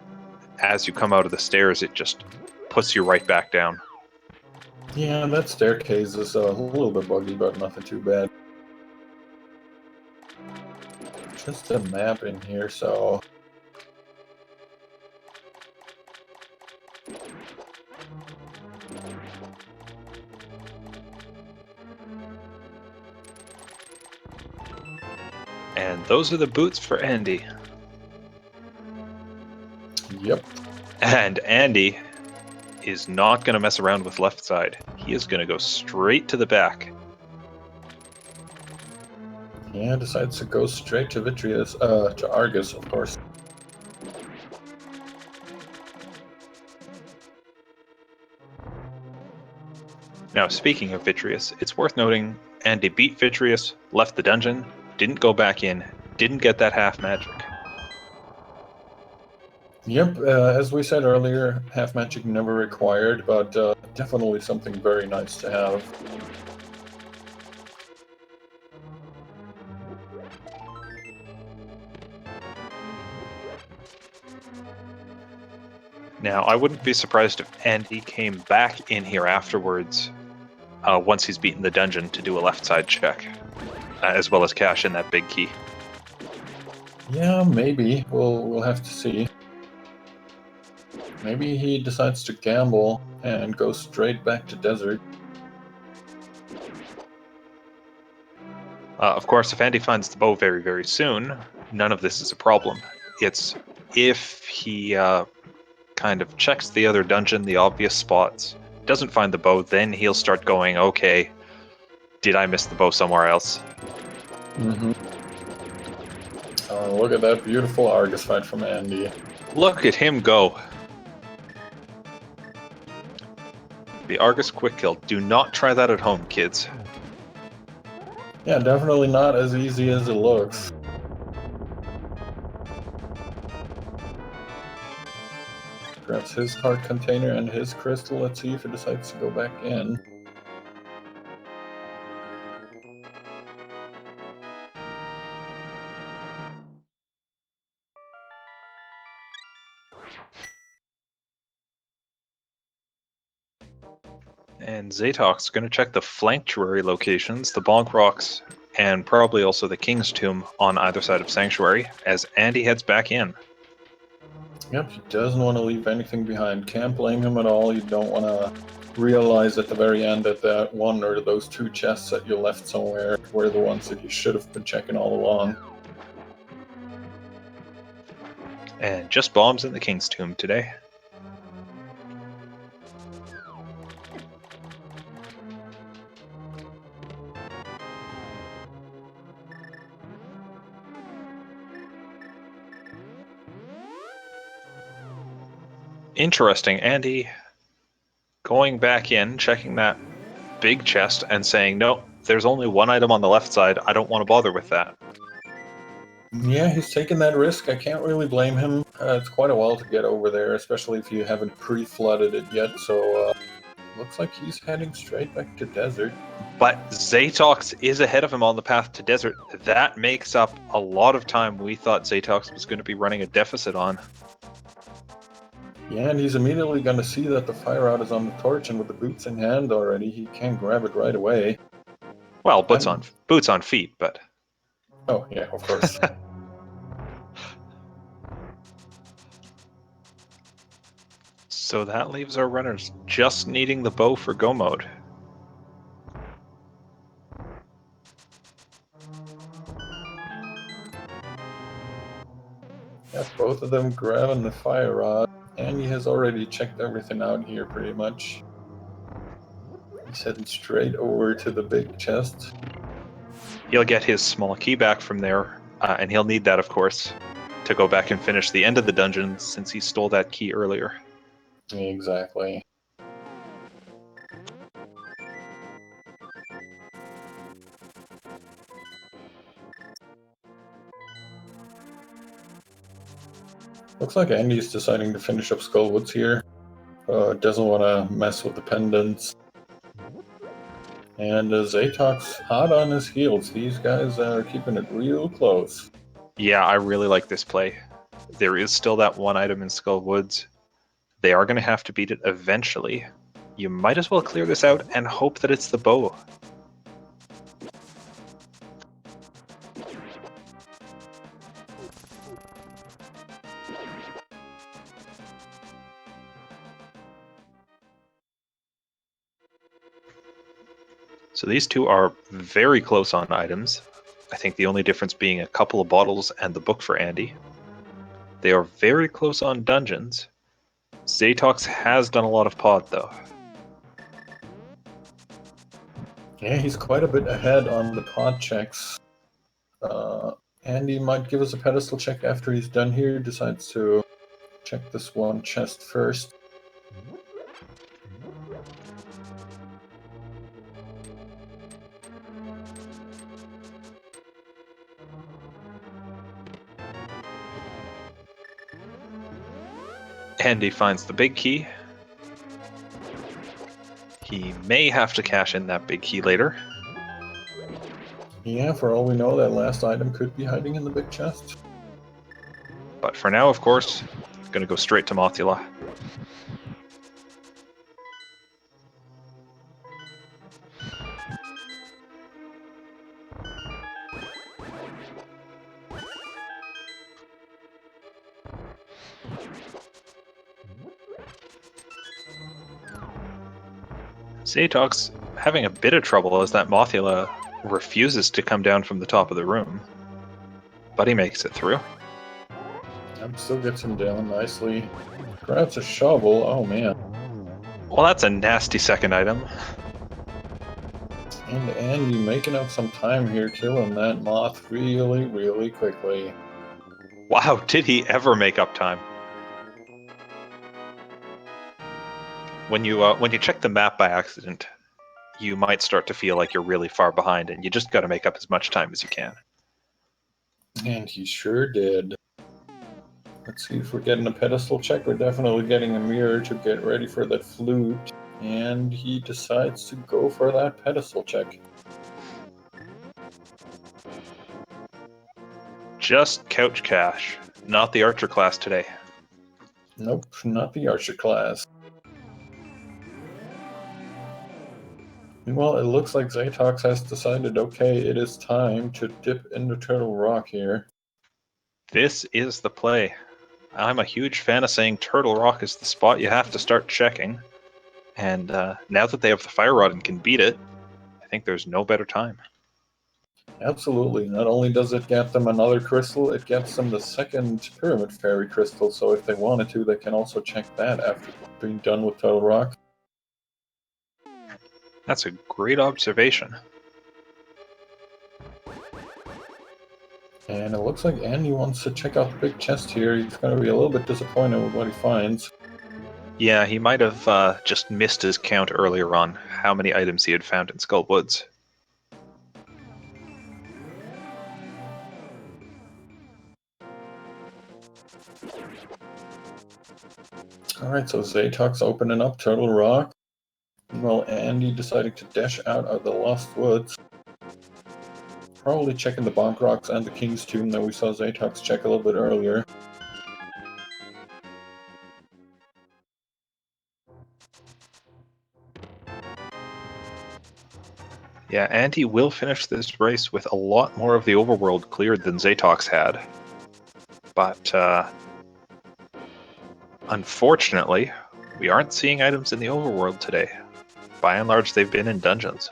As you come out of the stairs, it just puts you right back down. Yeah, that staircase is a little bit buggy, but nothing too bad. Just a map in here, so... And those are the boots for Andy. Yep. And Andy is not going to mess around with left side. He is going to go straight to the back. Yeah, decides to go straight to to Argus, of course. Now, speaking of Vitreous, it's worth noting Andy beat Vitreous, left the dungeon, didn't go back in, didn't get that half magic. Yep, as we said earlier, half magic never required, but definitely something very nice to have. Now, I wouldn't be surprised if Andy came back in here afterwards, once he's beaten the dungeon, to do a left side check, as well as cash in that big key. Yeah, maybe. We'll have to see. Maybe he decides to gamble and go straight back to Desert. Of course, if Andy finds the bow very, very soon, none of this is a problem. It's if he kind of checks the other dungeon, the obvious spots, doesn't find the bow, then he'll start going, okay, did I miss the bow somewhere else? Mm-hmm. Look at that beautiful Argus fight from Andy. Look at him go. The Argus quick kill. Do not try that at home, kids. Yeah, definitely not as easy as it looks. Grabs his heart container and his crystal. Let's see if he decides to go back in. And z4t0x is going to check the Flanctuary locations, the Bonk Rocks, and probably also the King's Tomb on either side of Sanctuary, as Andy heads back in. Yep, he doesn't want to leave anything behind. Can't blame him at all. You don't want to realize at the very end that that one or those two chests that you left somewhere were the ones that you should have been checking all along. And just bombs in the King's Tomb today. Interesting. Andy going back in, checking that big chest and saying, no, there's only one item on the left side. I don't want to bother with that. Yeah, he's taking that risk. I can't really blame him. It's quite a while to get over there, especially if you haven't pre-flooded it yet, so looks like he's heading straight back to Desert. But z4t0x is ahead of him on the path to Desert. That makes up a lot of time we thought z4t0x was going to be running a deficit on. Yeah, and he's immediately going to see that the fire rod is on the torch, and with the boots in hand already, he can grab it right away. Well, boots on feet, but... Oh, yeah, of course. So that leaves our runners just needing the bow for go mode. Yeah, both of them grabbing the fire rod, and he has already checked everything out here pretty much. He's heading straight over to the big chest. He'll get his small key back from there, and he'll need that, of course, to go back and finish the end of the dungeon since he stole that key earlier. Exactly. Looks like Andy's deciding to finish up Skullwoods here. Doesn't want to mess with the pendants. And z4t0x hot on his heels. These guys are keeping it real close. Yeah, I really like this play. There is still that one item in Skull Woods They are going to have to beat it eventually. You might as well clear this out and hope that it's the bow. So these two are very close on items. I think the only difference being a couple of bottles and the book for Andy. They are very close on dungeons. z4t0x has done a lot of pod, though. Yeah, he's quite a bit ahead on the pod checks. Andy might give us a pedestal check after he's done here. Decides to check this one chest first. Andy finds the big key. He may have to cash in that big key later. Yeah, for all we know, that last item could be hiding in the big chest. But for now, of course, going to go straight to Mothula. z4t0x having a bit of trouble as that Mothula refuses to come down from the top of the room. But he makes it through. Still gets him down nicely. Grabs a shovel. Oh man. Well, that's a nasty second item. And Andy making up some time here, killing that moth really, really quickly. Wow, did he ever make up time? When you check the map by accident, you might start to feel like you're really far behind, and you just got to make up as much time as you can. And he sure did. Let's see if we're getting a pedestal check. We're definitely getting a mirror to get ready for that flute. And he decides to go for that pedestal check. Just couch cash, not the archer class today. Nope, not the archer class. Meanwhile, it looks like z4t0x has decided, okay, it is time to dip into Turtle Rock here. This is the play. I'm a huge fan of saying Turtle Rock is the spot you have to start checking. And now that they have the Fire Rod and can beat it, I think there's no better time. Absolutely. Not only does it get them another crystal, it gets them the second Pyramid Fairy crystal, so if they wanted to, they can also check that after being done with Turtle Rock. That's a great observation. And it looks like Andy wants to check out the big chest here. He's going to be a little bit disappointed with what he finds. Yeah, he might have just missed his count earlier on how many items he had found in Skull Woods. Alright, so z4t0x opening up Turtle Rock. Meanwhile, Andy deciding to dash out of the Lost Woods. Probably checking the Bonk Rocks and the King's Tomb that we saw z4t0x check a little bit earlier. Yeah, Andy will finish this race with a lot more of the overworld cleared than z4t0x had. But unfortunately, we aren't seeing items in the overworld today. By and large, they've been in dungeons.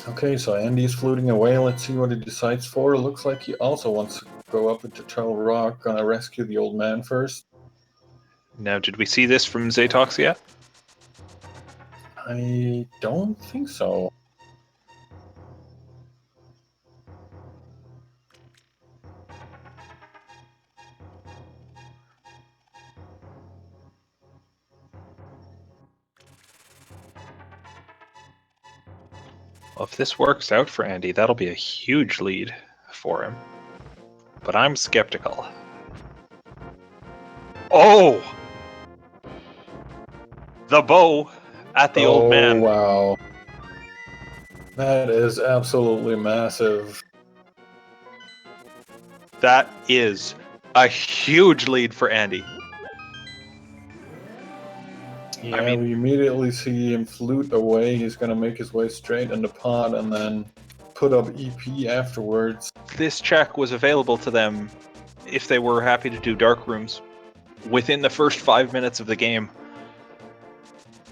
Okay, so Andy's fluting away. Let's see what he decides for. Looks like he also wants to go up into Turtle Rock. Gonna rescue the old man first. Now, did we see this from z4t0x yet? I don't think so. Well, if this works out for Andy, that'll be a huge lead for him. But I'm skeptical. Oh! The bow at the old man. Wow. That is absolutely massive. That is a huge lead for Andy. Yeah, I mean- we immediately see him flute away. He's going to make his way straight in the pod and then put up EP afterwards. This check was available to them if they were happy to do dark rooms within the first 5 minutes of the game.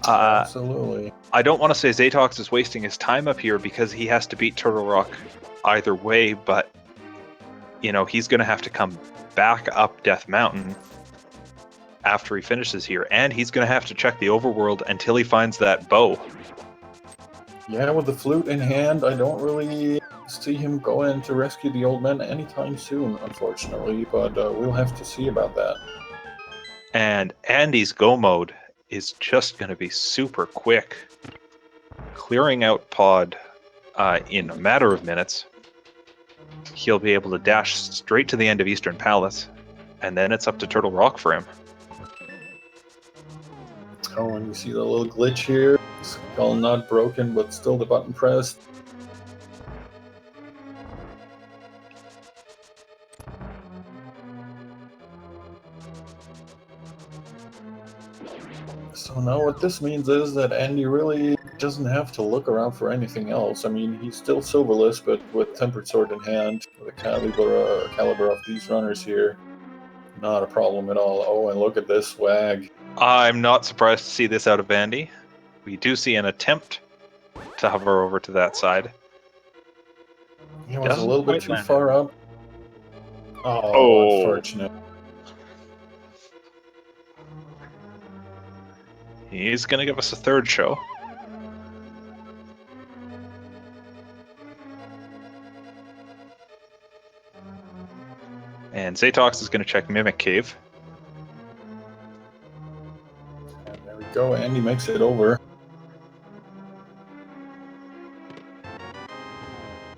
Absolutely. I don't want to say z4t0x is wasting his time up here because he has to beat Turtle Rock either way, but you know, he's going to have to come back up Death Mountain after he finishes here, and he's going to have to check the overworld until he finds that bow. Yeah, with the flute in hand, I don't really see him going to rescue the old man anytime soon, unfortunately, but we'll have to see about that. And Andy's go mode is just going to be super quick, clearing out pod in a matter of minutes. He'll be able to dash straight to the end of Eastern Palace, and then it's up to Turtle Rock for him. Oh, and you see the little glitch here. Skull not broken, but still the button pressed. So now what this means is that Andy really doesn't have to look around for anything else. I mean, he's still silverless, but with Tempered Sword in hand, with a caliber of these runners here, not a problem at all. Oh, and look at this swag. I'm not surprised to see this out of Andy. We do see an attempt to hover over to that side. He was a Doesn't little bit quite too land. far up. Oh. Unfortunate. He's going to give us a third show. And z4t0x is going to check Mimic Cave. And there we go. Andy makes it over.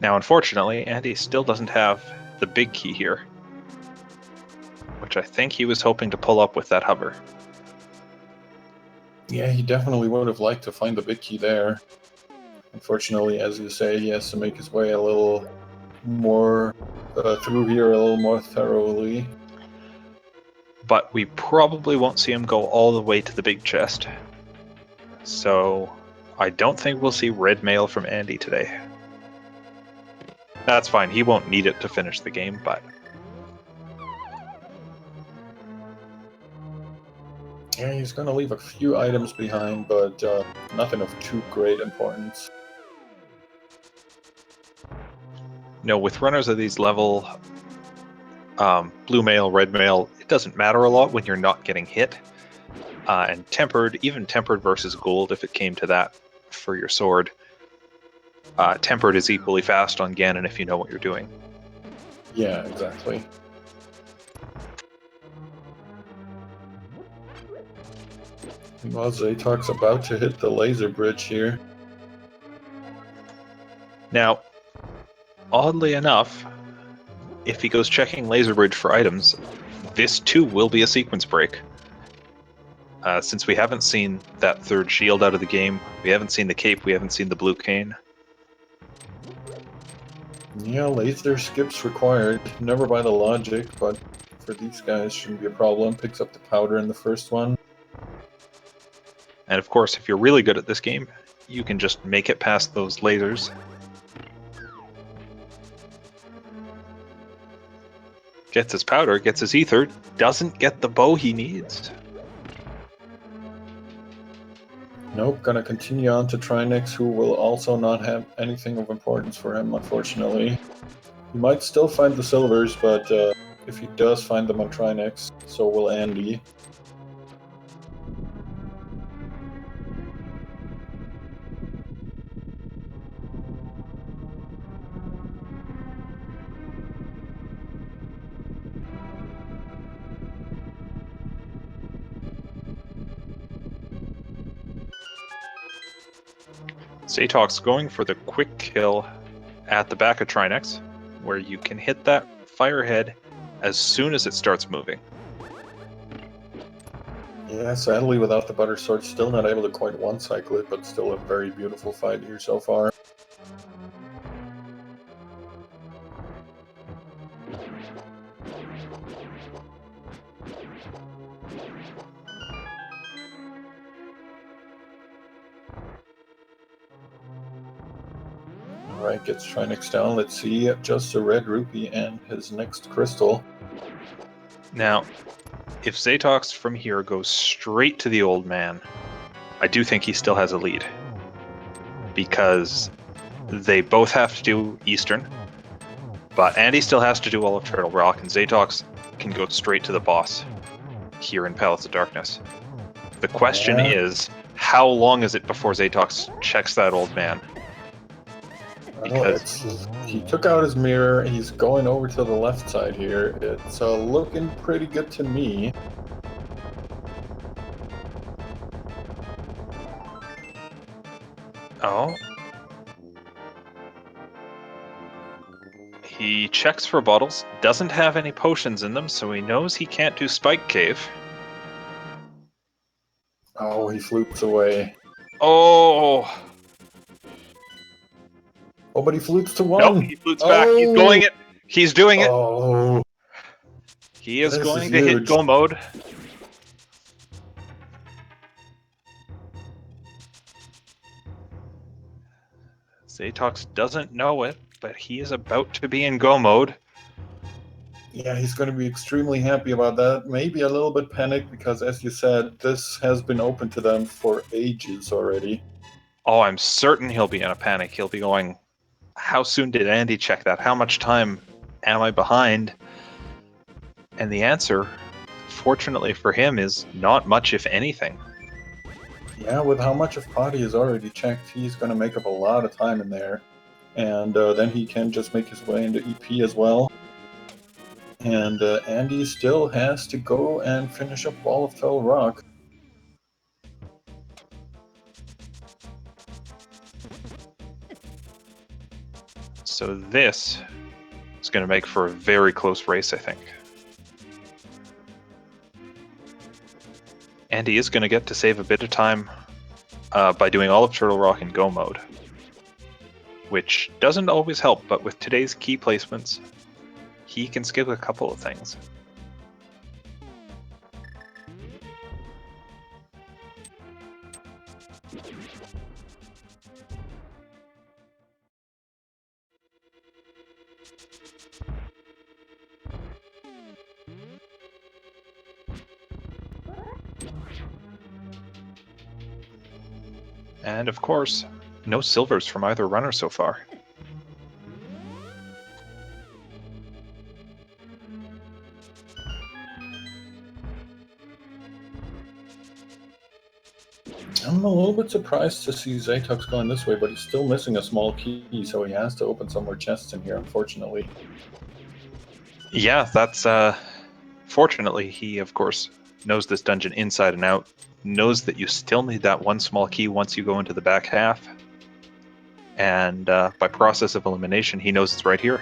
Now, unfortunately, Andy still doesn't have the big key here, which I think he was hoping to pull up with that hover. Yeah, he definitely would have liked to find the big key there. Unfortunately, as you say, he has to make his way a little more through here a little more thoroughly. But we probably won't see him go all the way to the big chest. So I don't think we'll see red mail from Andy today. That's fine, he won't need it to finish the game, but... Yeah, he's going to leave a few items behind, but nothing of too great importance. No, with runners of these level, blue mail, red mail, it doesn't matter a lot when you're not getting hit. And tempered, even tempered versus gold, if it came to that for your sword, tempered is equally fast on Ganon if you know what you're doing. Yeah, exactly. Well, z4t0x about to hit the laser bridge here. Now, oddly enough, if he goes checking laser bridge for items, this too will be a sequence break. Since we haven't seen that third shield out of the game, we haven't seen the cape, we haven't seen the blue cane. Yeah, laser skips required. Never by the logic, but for these guys shouldn't be a problem. Picks up the powder in the first one. And of course, if you're really good at this game, you can just make it past those lasers. Gets his powder, gets his ether, doesn't get the bow he needs. Nope, gonna continue on to Trinex, who will also not have anything of importance for him, unfortunately. He might still find the silvers, but if he does find them on Trinex, so will Andy. z4t's going for the quick kill at the back of Trinex, where you can hit that firehead as soon as it starts moving. Yeah, sadly, without the butter sword, still not able to quite one-cycle it, but still a very beautiful fight here so far. Alright, gets Trinix down. Let's see, just a red rupee and his next crystal. Now, if z4t0x from here goes straight to the old man, I do think he still has a lead. Because they both have to do Eastern, but Andy still has to do all of Turtle Rock, and z4t0x can go straight to the boss here in Palace of Darkness. The question is, how long is it before z4t0x checks that old man? Well, he took out his mirror, he's going over to the left side here. It's looking pretty good to me. Oh. He checks for bottles, doesn't have any potions in them, so he knows he can't do Spike Cave. Oh, he flukes away. Oh! Oh, but he flutes to one! Nope, he flutes back. He's going it. He's doing it. Oh! He is going to hit go mode. z4t0x doesn't know it, but he is about to be in go mode. Yeah, he's going to be extremely happy about that. Maybe a little bit panicked because, as you said, this has been open to them for ages already. Oh, I'm certain he'll be in a panic. He'll be going, how soon did Andy check that? How much time am I behind? And the answer, fortunately for him, is not much, if anything. Yeah, with how much of Potty is already checked, he's going to make up a lot of time in there. And then he can just make his way into EP as well. And Andy still has to go and finish up all of Turtle Rock. So this is going to make for a very close race, I think. Andy is going to get to save a bit of time by doing all of Turtle Rock in go mode, which doesn't always help, but with today's key placements, he can skip a couple of things. And of course, no silvers from either runner so far. I'm a little bit surprised to see z4t0x going this way, but he's still missing a small key, so he has to open some more chests in here, unfortunately. Yeah, that's... Fortunately, he, of course, knows this dungeon inside and out, knows that you still need that one small key once you go into the back half, and by process of elimination, he knows it's right here.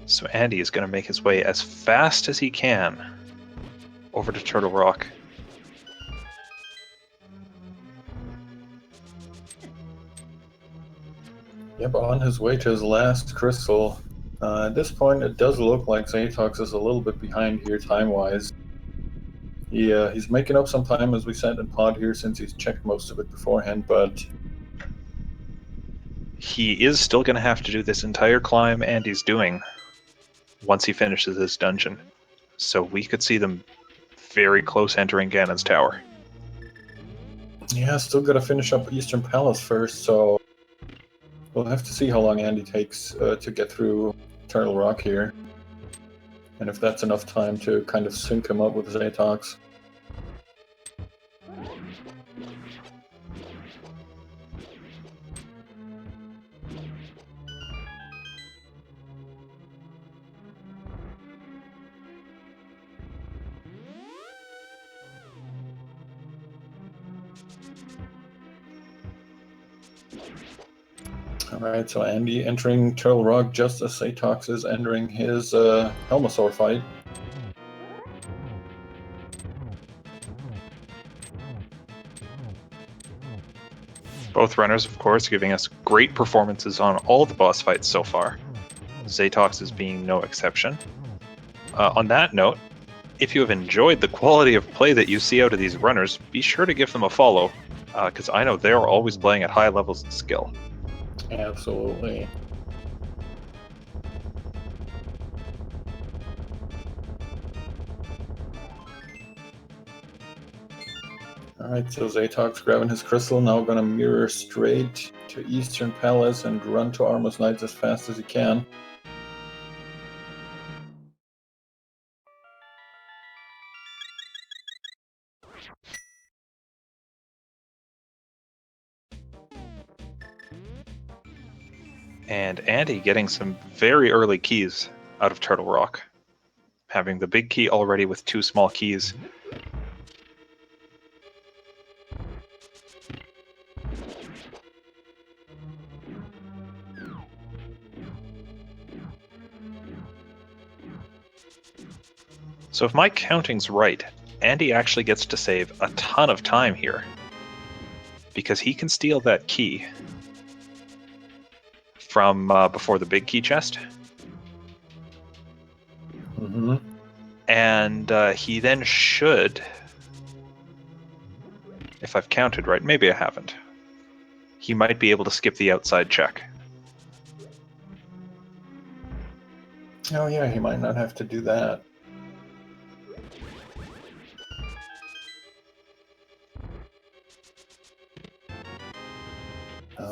So Andy is going to make his way as fast as he can over to Turtle Rock. Yep, on his way to his last crystal. At this point, it does look like z4t0x is a little bit behind here time-wise. He's making up some time, as we said in pod here, since he's checked most of it beforehand, but... He is still going to have to do this entire climb Andy's doing once he finishes this dungeon. So we could see them very close entering Ganon's Tower. Yeah, still gotta finish up Eastern Palace first, so... We'll have to see how long Andy takes to get through Turtle Rock here. And if that's enough time to kind of sync him up with z4t0x. Alright, so Andy entering Turtle Rock just as z4t0x is entering his Helmosaur fight. Both runners, of course, giving us great performances on all the boss fights so far. z4t0x is being no exception. On that note, if you have enjoyed the quality of play that you see out of these runners, be sure to give them a follow, because I know they're always playing at high levels of skill. Absolutely. Alright, so z4t0x grabbing his crystal, now gonna mirror straight to Eastern Palace and run to Armos Knights as fast as he can. And Andy getting some very early keys out of Turtle Rock. Having the big key already with 2 small keys. So if my counting's right, Andy actually gets to save a ton of time here, because he can steal that key from before the big key chest. Mm-hmm. And he then should, if I've counted right, maybe I haven't, he might be able to skip the outside check. Oh yeah, he might not have to do that.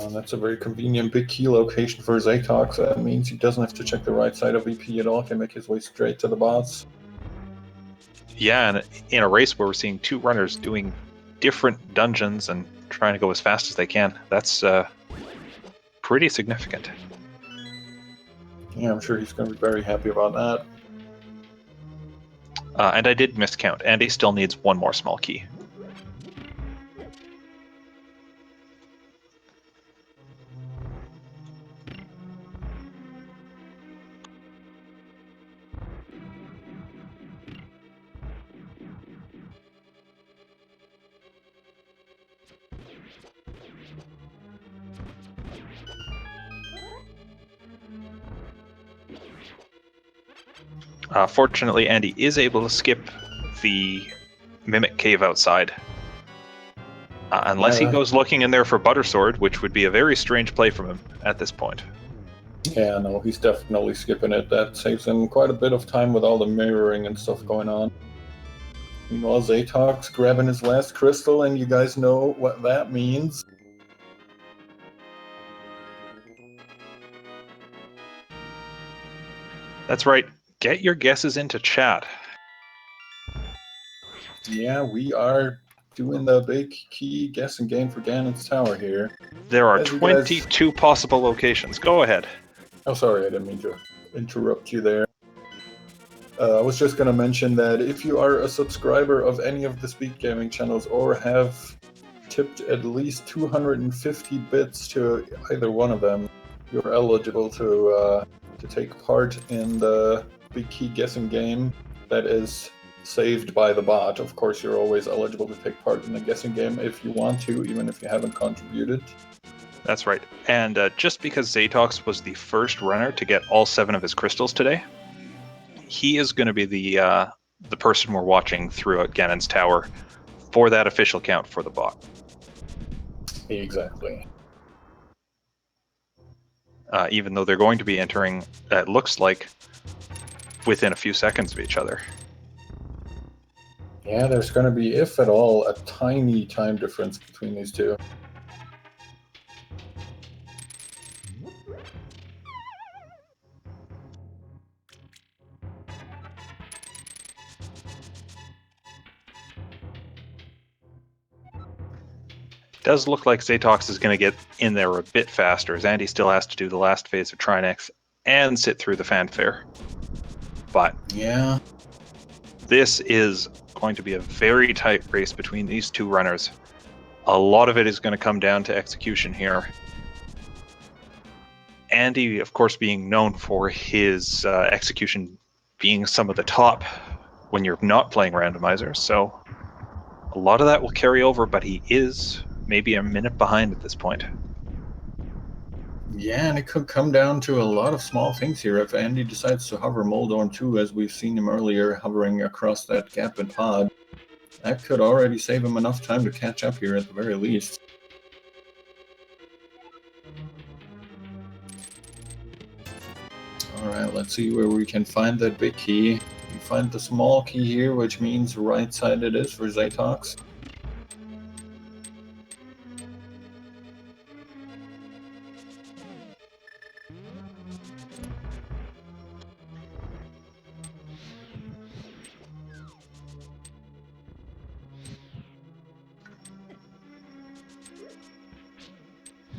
That's a very convenient big key location for z4t0x. That means he doesn't have to check the right side of VP at all, can make his way straight to the boss. Yeah, and in a race where we're seeing 2 runners doing different dungeons and trying to go as fast as they can, that's pretty significant. Yeah, I'm sure he's going to be very happy about that. And I did miscount. Andy still needs 1 more small key. Fortunately, Andy is able to skip the Mimic Cave outside. Unless he goes looking in there for Buttersword, which would be a very strange play from him at this point. Yeah, no, he's definitely skipping it. That saves him quite a bit of time with all the mirroring and stuff going on. Meanwhile, z4t0x grabbing his last crystal, and you guys know what that means. That's right. Get your guesses into chat. Yeah, we are doing the big key guessing game for Ganon's Tower here. There are 22 possible locations. Go ahead. Oh, sorry, I didn't mean to interrupt you there. I was just going to mention that if you are a subscriber of any of the Speed Gaming channels or have tipped at least 250 bits to either one of them, you're eligible to take part in the big key guessing game that is saved by the bot. Of course, you're always eligible to take part in the guessing game if you want to, even if you haven't contributed. That's right. And just because z4t0x was the first runner to get all 7 of his crystals today, he is going to be the person we're watching throughout Ganon's Tower for that official count for the bot. Exactly. Even though they're going to be entering, it looks like, within a few seconds of each other. Yeah, there's going to be, if at all, a tiny time difference between these two. Does look like z4t0x is going to get in there a bit faster, as Andy still has to do the last phase of Trinex and sit through the fanfare. But yeah, this is going to be a very tight race between these 2 runners. A lot of it is going to come down to execution here. Andy, of course, being known for his execution being some of the top when you're not playing randomizer, so a lot of that will carry over, but he is maybe a minute behind at this point. Yeah, and it could come down to a lot of small things here. If Andy decides to hover Moldorm 2, as we've seen him earlier, hovering across that gap in pod, that could already save him enough time to catch up here at the very least. Alright, let's see where we can find that big key. We find the small key here, which means right side it is for z4t0x.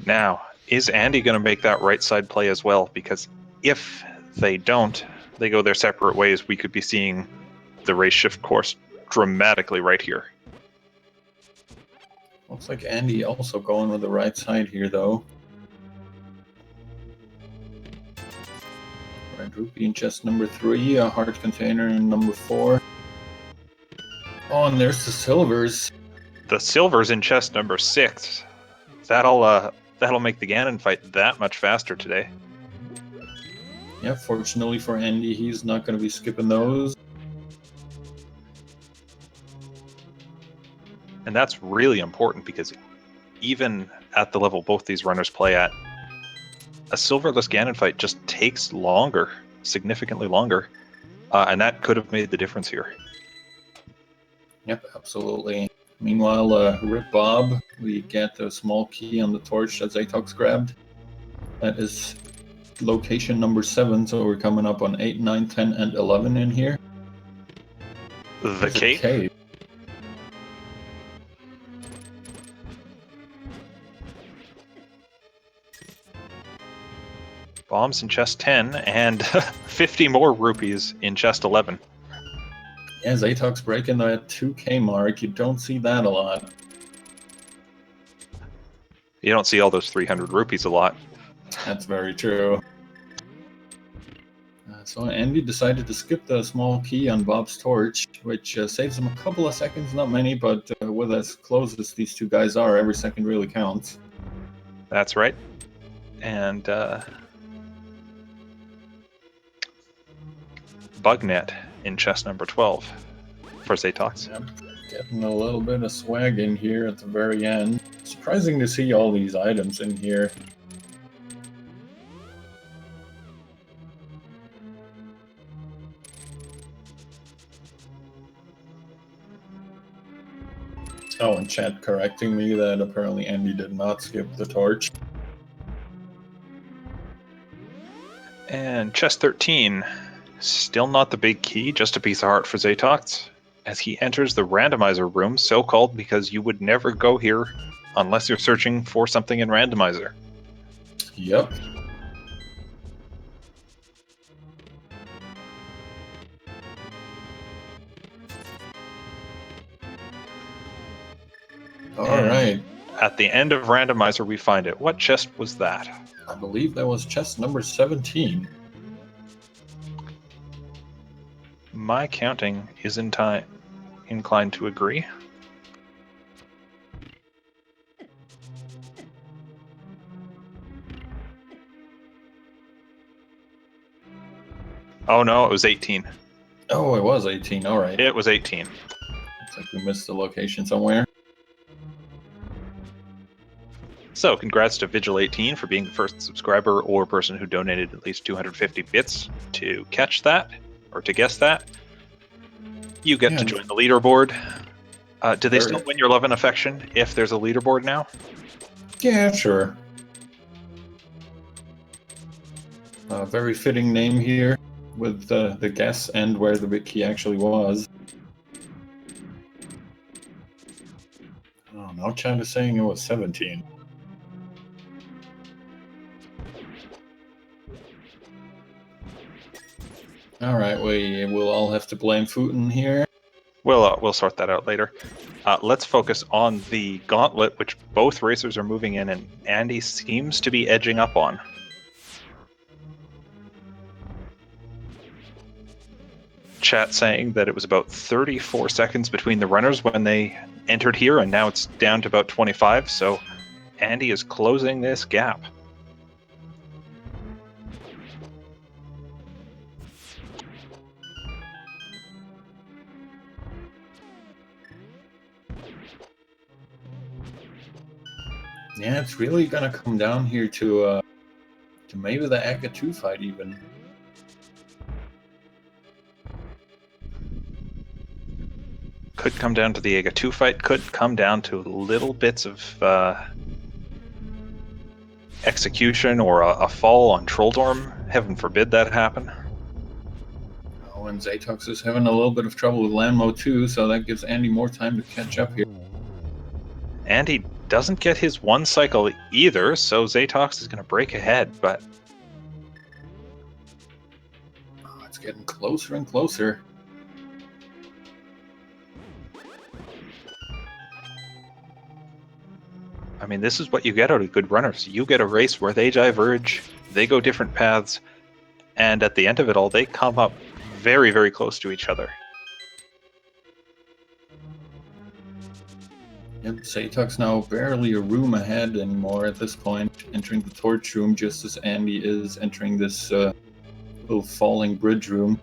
Now, is Andy going to make that right side play as well? Because if they don't, they go their separate ways, we could be seeing the race shift course dramatically right here. Looks like Andy also going with the right side here, though. Red rupee in chest number 3, a heart container in number 4. Oh, and there's the silvers. The silvers in chest number 6. That'll make the Ganon fight that much faster today. Yeah, fortunately for Andy, he's not going to be skipping those. And that's really important because even at the level both these runners play at, a silverless Ganon fight just takes longer, significantly longer. And that could have made the difference here. Yep, absolutely. Meanwhile, Rip Bob, we get a small key on the torch that z4t0x grabbed. That is location number 7, so we're coming up on 8, 9, 10, and 11 in here. The cave. Bombs in chest 10 and 50 more rupees in chest 11. Yeah, z4t0x breaking that 2K mark. You don't see that a lot. You don't see all those 300 rupees a lot. That's very true. So Andy decided to skip the small key on Bob's torch, which saves him a couple of seconds, not many, but with as close as these two guys are, every second really counts. That's right. And Bugnet in chest number 12 for z4t0x. Yep. Getting a little bit of swag in here at the very end. Surprising to see all these items in here. Oh, and chat correcting me that apparently Andy did not skip the torch. And chest 13, still not the big key, just a piece of heart for z4t0x, as he enters the randomizer room, so called because you would never go here unless you're searching for something in randomizer. Yep. Alright. At the end of randomizer, we find it. What chest was that? I believe that was chest number 17. My counting is inclined to agree. Oh no, it was 18. Oh, it was 18. Alright. It was 18. Looks like we missed the location somewhere. So, congrats to Vigil18 for being the first subscriber or person who donated at least 250 bits to catch that, or to guess that. You get to join the leaderboard. Do they still win your love and affection if there's a leaderboard now? Yeah, sure. Very fitting name here, with the guess and where the big key actually was. Oh, now chat is saying it was 17. Alright, we will all have to blame Futin here. We'll sort that out later. Let's focus on the gauntlet, which both racers are moving in, and Andy seems to be edging up on. chat saying that it was about 34 seconds between the runners when they entered here, and now it's down to about 25, so Andy is closing this gap. Yeah, it's really gonna come down here to maybe the Aka 2 fight even. Could come down to the Ega 2 fight, could come down to little bits of execution or a fall on Trolldorm. Heaven forbid that happen. Oh, and z4t0x is having a little bit of trouble with land mode too, so that gives Andy more time to catch up here. Andy doesn't get his one cycle either, so z4t0x is going to break ahead, but... Oh, it's getting closer and closer. I mean, this is what you get out of good runners. You get a race where they diverge, they go different paths, and at the end of it all, they come up very, very close to each other. Yep, z4t0x now barely a room ahead anymore at this point, entering the torch room just as Andy is entering this little falling bridge room.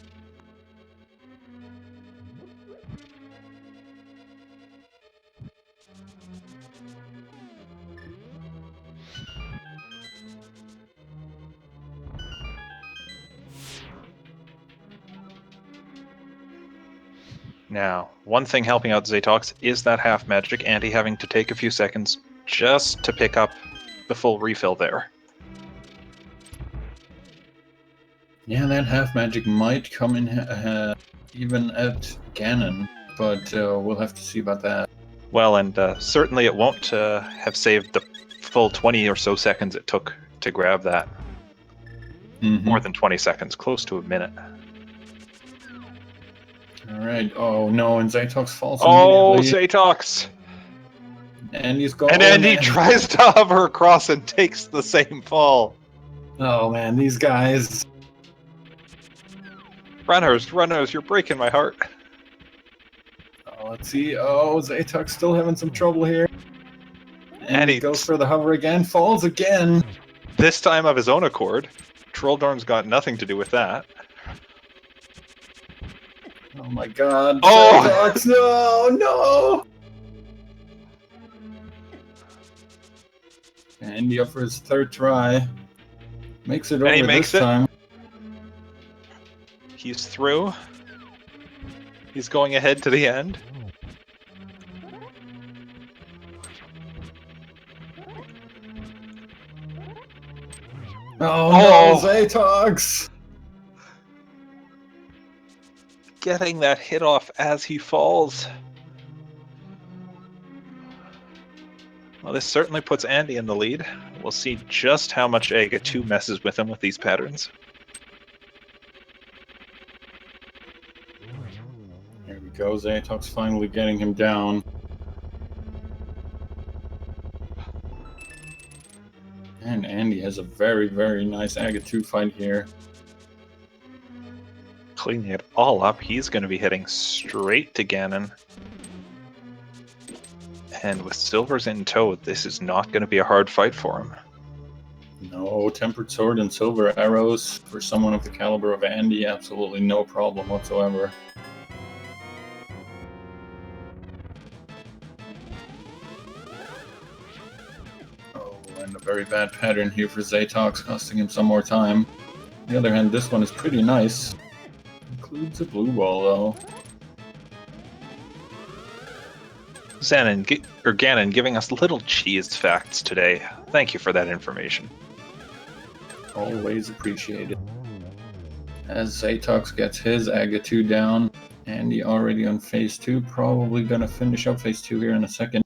Now, one thing helping out z4t0x is that half magic, Andy having to take a few seconds just to pick up the full refill there. Yeah, that half magic might come in even at Ganon, but we'll have to see about that. Well, and certainly it won't have saved the full 20 or so seconds it took to grab that. More than 20 seconds, close to a minute. Alright, oh no, and z4t0x falls immediately. z4t0x! And he's going. And Andy tries to hover across and takes the same fall. Oh man, these guys. Runners, you're breaking my heart. Oh, let's see. Oh, z4t0x still having some trouble here. And he goes for the hover again, falls again. This time of his own accord. Trolldorm's got nothing to do with that. Oh my god. Oh! z4t0x, no! Andy up for his third try. Makes it over this time. He's through. He's going ahead to the end. Oh no, z4t0x! Getting that hit off as he falls. Well, this certainly puts Andy in the lead. We'll see just how much Ega 2 messes with him with these patterns. Here we go, z4t0x finally getting him down. And Andy has a very, very nice Ega 2 fight here. Cleaning it all up, he's going to be heading straight to Ganon. And with Silvers in tow, this is not going to be a hard fight for him. No, Tempered Sword and Silver Arrows for someone of the caliber of Andy, absolutely no problem whatsoever. Oh, and a very bad pattern here for z4t0x, costing him some more time. On the other hand, this one is pretty nice. Includes a blue ball, though. Ganon giving us little cheese facts today. Thank you for that information. Always appreciated. As z4t0x gets his Ega 2 down, Andy already on phase 2, probably gonna finish up phase 2 here in a second.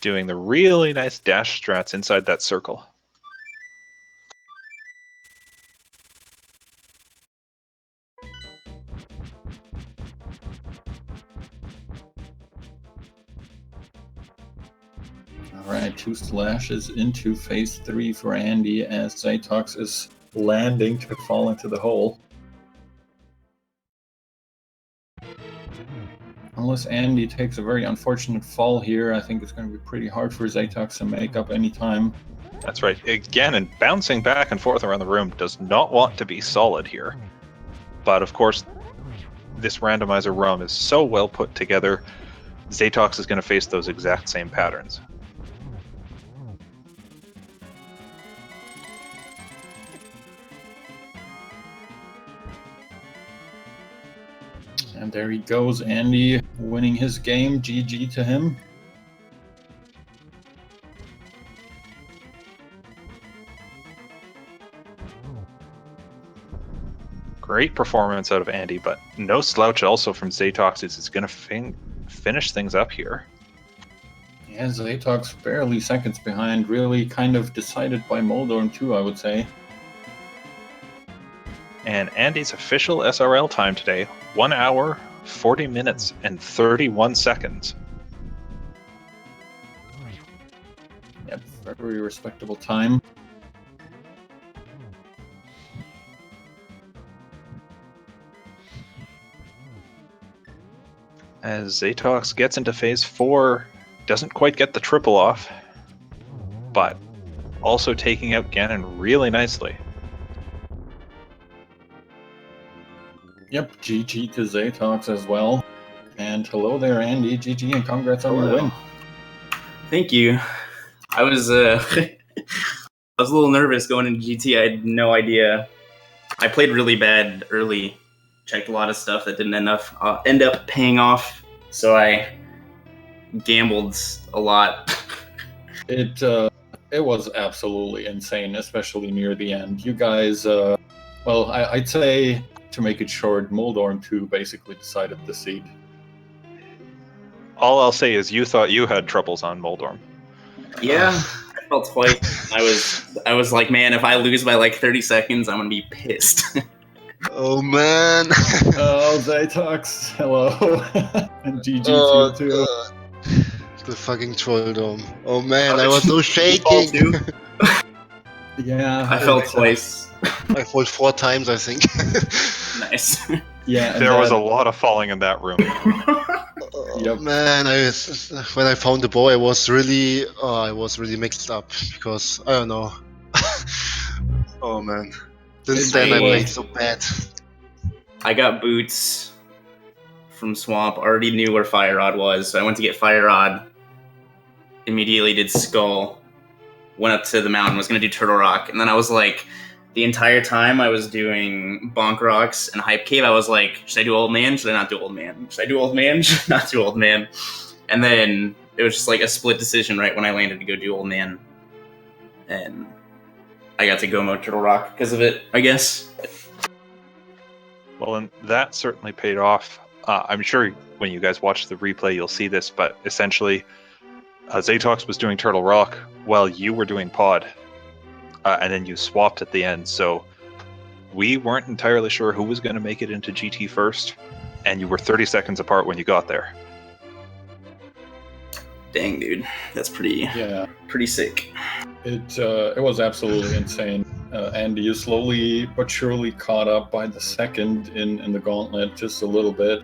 Doing the really nice dash strats inside that circle. Alright, 2 slashes into phase 3 for Andy as z4t0x is landing to fall into the hole. unless Andy takes a very unfortunate fall here, I think it's going to be pretty hard for z4t0x to make up any time. That's right. Again, and bouncing back and forth around the room does not want to be solid here. But of course, this randomizer ROM is so well put together, z4t0x is going to face those exact same patterns. And there he goes, Andy winning his game. GG to him. Great performance out of Andy, but no slouch also from z4t0x. Is going to finish things up here. Yeah, z4t0x barely seconds behind. Really kind of decided by Moldorm too, I would say. And Andy's official SRL time today, 1 hour, 40 minutes, and 31 seconds. Yep, very respectable time. As z4t0x gets into phase 4, doesn't quite get the triple off, but also taking out Ganon really nicely. Yep, GG to z4t0x as well. And hello there, Andy. GG and congrats on your win. Thank you. I was I was a little nervous going into GT. I had no idea. I played really bad early. Checked a lot of stuff that didn't end up paying off. So I gambled a lot. It was absolutely insane, especially near the end. You guys, well, I'd say, to make it short, Moldorm 2 basically decided the seed. All I'll say is you thought you had troubles on Moldorm. Yeah, I felt twice. I was like, man, if I lose by like 30 seconds, I'm gonna be pissed. Oh man. Oh, z4t0x, hello. And GG Oh, to you too. God. The fucking troll dome. Oh man, Oh, I was so shaking. too? Yeah. I fell twice. I fall 4 times, I think. Nice. Yeah. and There was a then- lot of falling in that room. Oh, Yep. man, when I found the bow, I was really mixed up because I don't know. Oh man, since then I played so bad. I got boots from Swamp. Already knew where Fire Rod was, so I went to get Fire Rod. Immediately did Skull. Went up to the mountain. Was gonna do Turtle Rock, and then I was like, the entire time I was doing Bonk Rocks and Hype Cave, I was like, should I do Old Man? Should I not do Old Man? Should I do Old Man? Should I not do Old Man? And then it was just like a split decision right when I landed to go do Old Man, and I got to go mode Turtle Rock because of it, I guess. Well, and that certainly paid off. I'm sure when you guys watch the replay, you'll see this, but essentially, z4t0x was doing Turtle Rock while you were doing Pod, and then you swapped at the end. So we weren't entirely sure who was going to make it into GT first, and you were 30 seconds apart when you got there. Dang, dude, that's pretty sick. It was absolutely insane. Andy, you slowly but surely caught up by the second in the gauntlet just a little bit.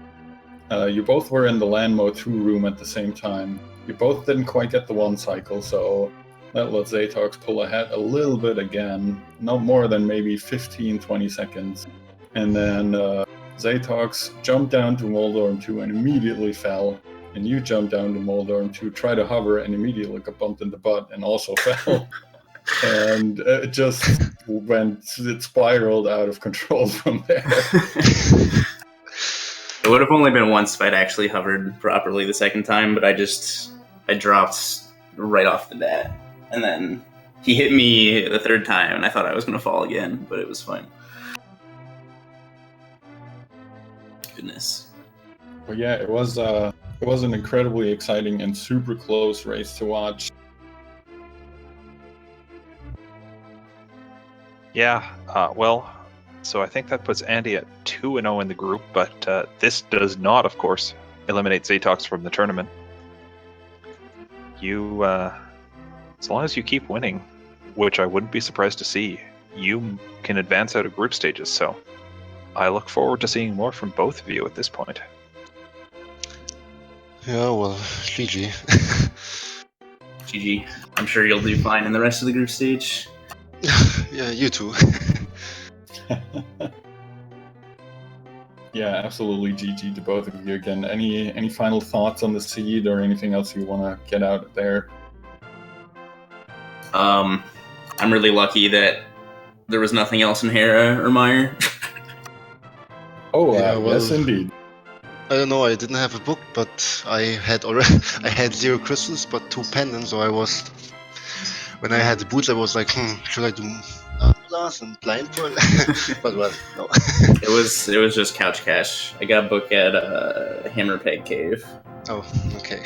You both were in the land mode 2 room at the same time. You both didn't quite get the 1 cycle, so that let z4t0x pull ahead a little bit again. Not more than maybe 15-20 seconds. And then z4t0x jumped down to Moldorm 2 and immediately fell. And you jumped down to Moldorm 2, tried to hover, and immediately got bumped in the butt and also fell. And it just it spiraled out of control from there. It would have only been once if I'd actually hovered properly the second time, but I dropped right off the bat. And then he hit me the third time, and I thought I was going to fall again, but it was fine. Goodness. But yeah, it was an incredibly exciting and super close race to watch. Yeah, well, so I think that puts Andy at 2-0 in the group, but this does not, of course, eliminate z4t0x from the tournament. You, as long as you keep winning, which I wouldn't be surprised to see, you can advance out of group stages, so I look forward to seeing more from both of you at this point. Yeah, well, GG. GG. I'm sure you'll do fine in the rest of the group stage. Yeah, you too. Yeah, absolutely. GG to both of you again. Any final thoughts on the seed or anything else you want to get out there? I'm really lucky that there was nothing else in Hera or Meyer. Oh, Yeah, yes, well- indeed. I don't know, I didn't have a book, but I had already I had 0 crystals but 2 pendants, so I was when I had the boots I was like, should I do glass and blindfold? But well, no. It was just couch cash. I got a book at Hammerpeg Cave. Oh, okay.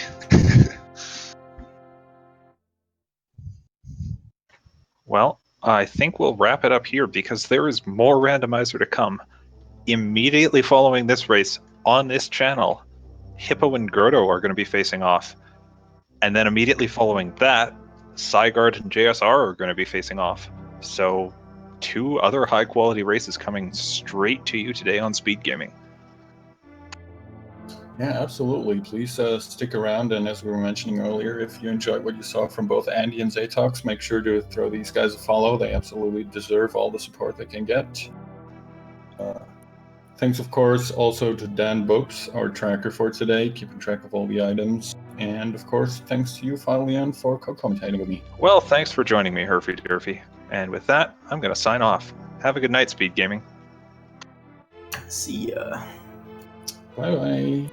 Well, I think we'll wrap it up here because there is more randomizer to come. Immediately following this race on this channel, Hippo and Grotto are going to be facing off. And then immediately following that, Sigard and JSR are going to be facing off. So 2 other high quality races coming straight to you today on Speed Gaming. Yeah, absolutely. Please stick around, and as we were mentioning earlier, if you enjoyed what you saw from both Andy and z4t0x, make sure to throw these guys a follow. They absolutely deserve all the support they can get. Thanks, of course, also to Dan Bopes, our tracker for today, keeping track of all the items. And, of course, thanks to you, Leon, for co-commentating with me. Well, thanks for joining me, Herfy Durfy. And with that, I'm going to sign off. Have a good night, Speed Gaming. See ya. Bye-bye.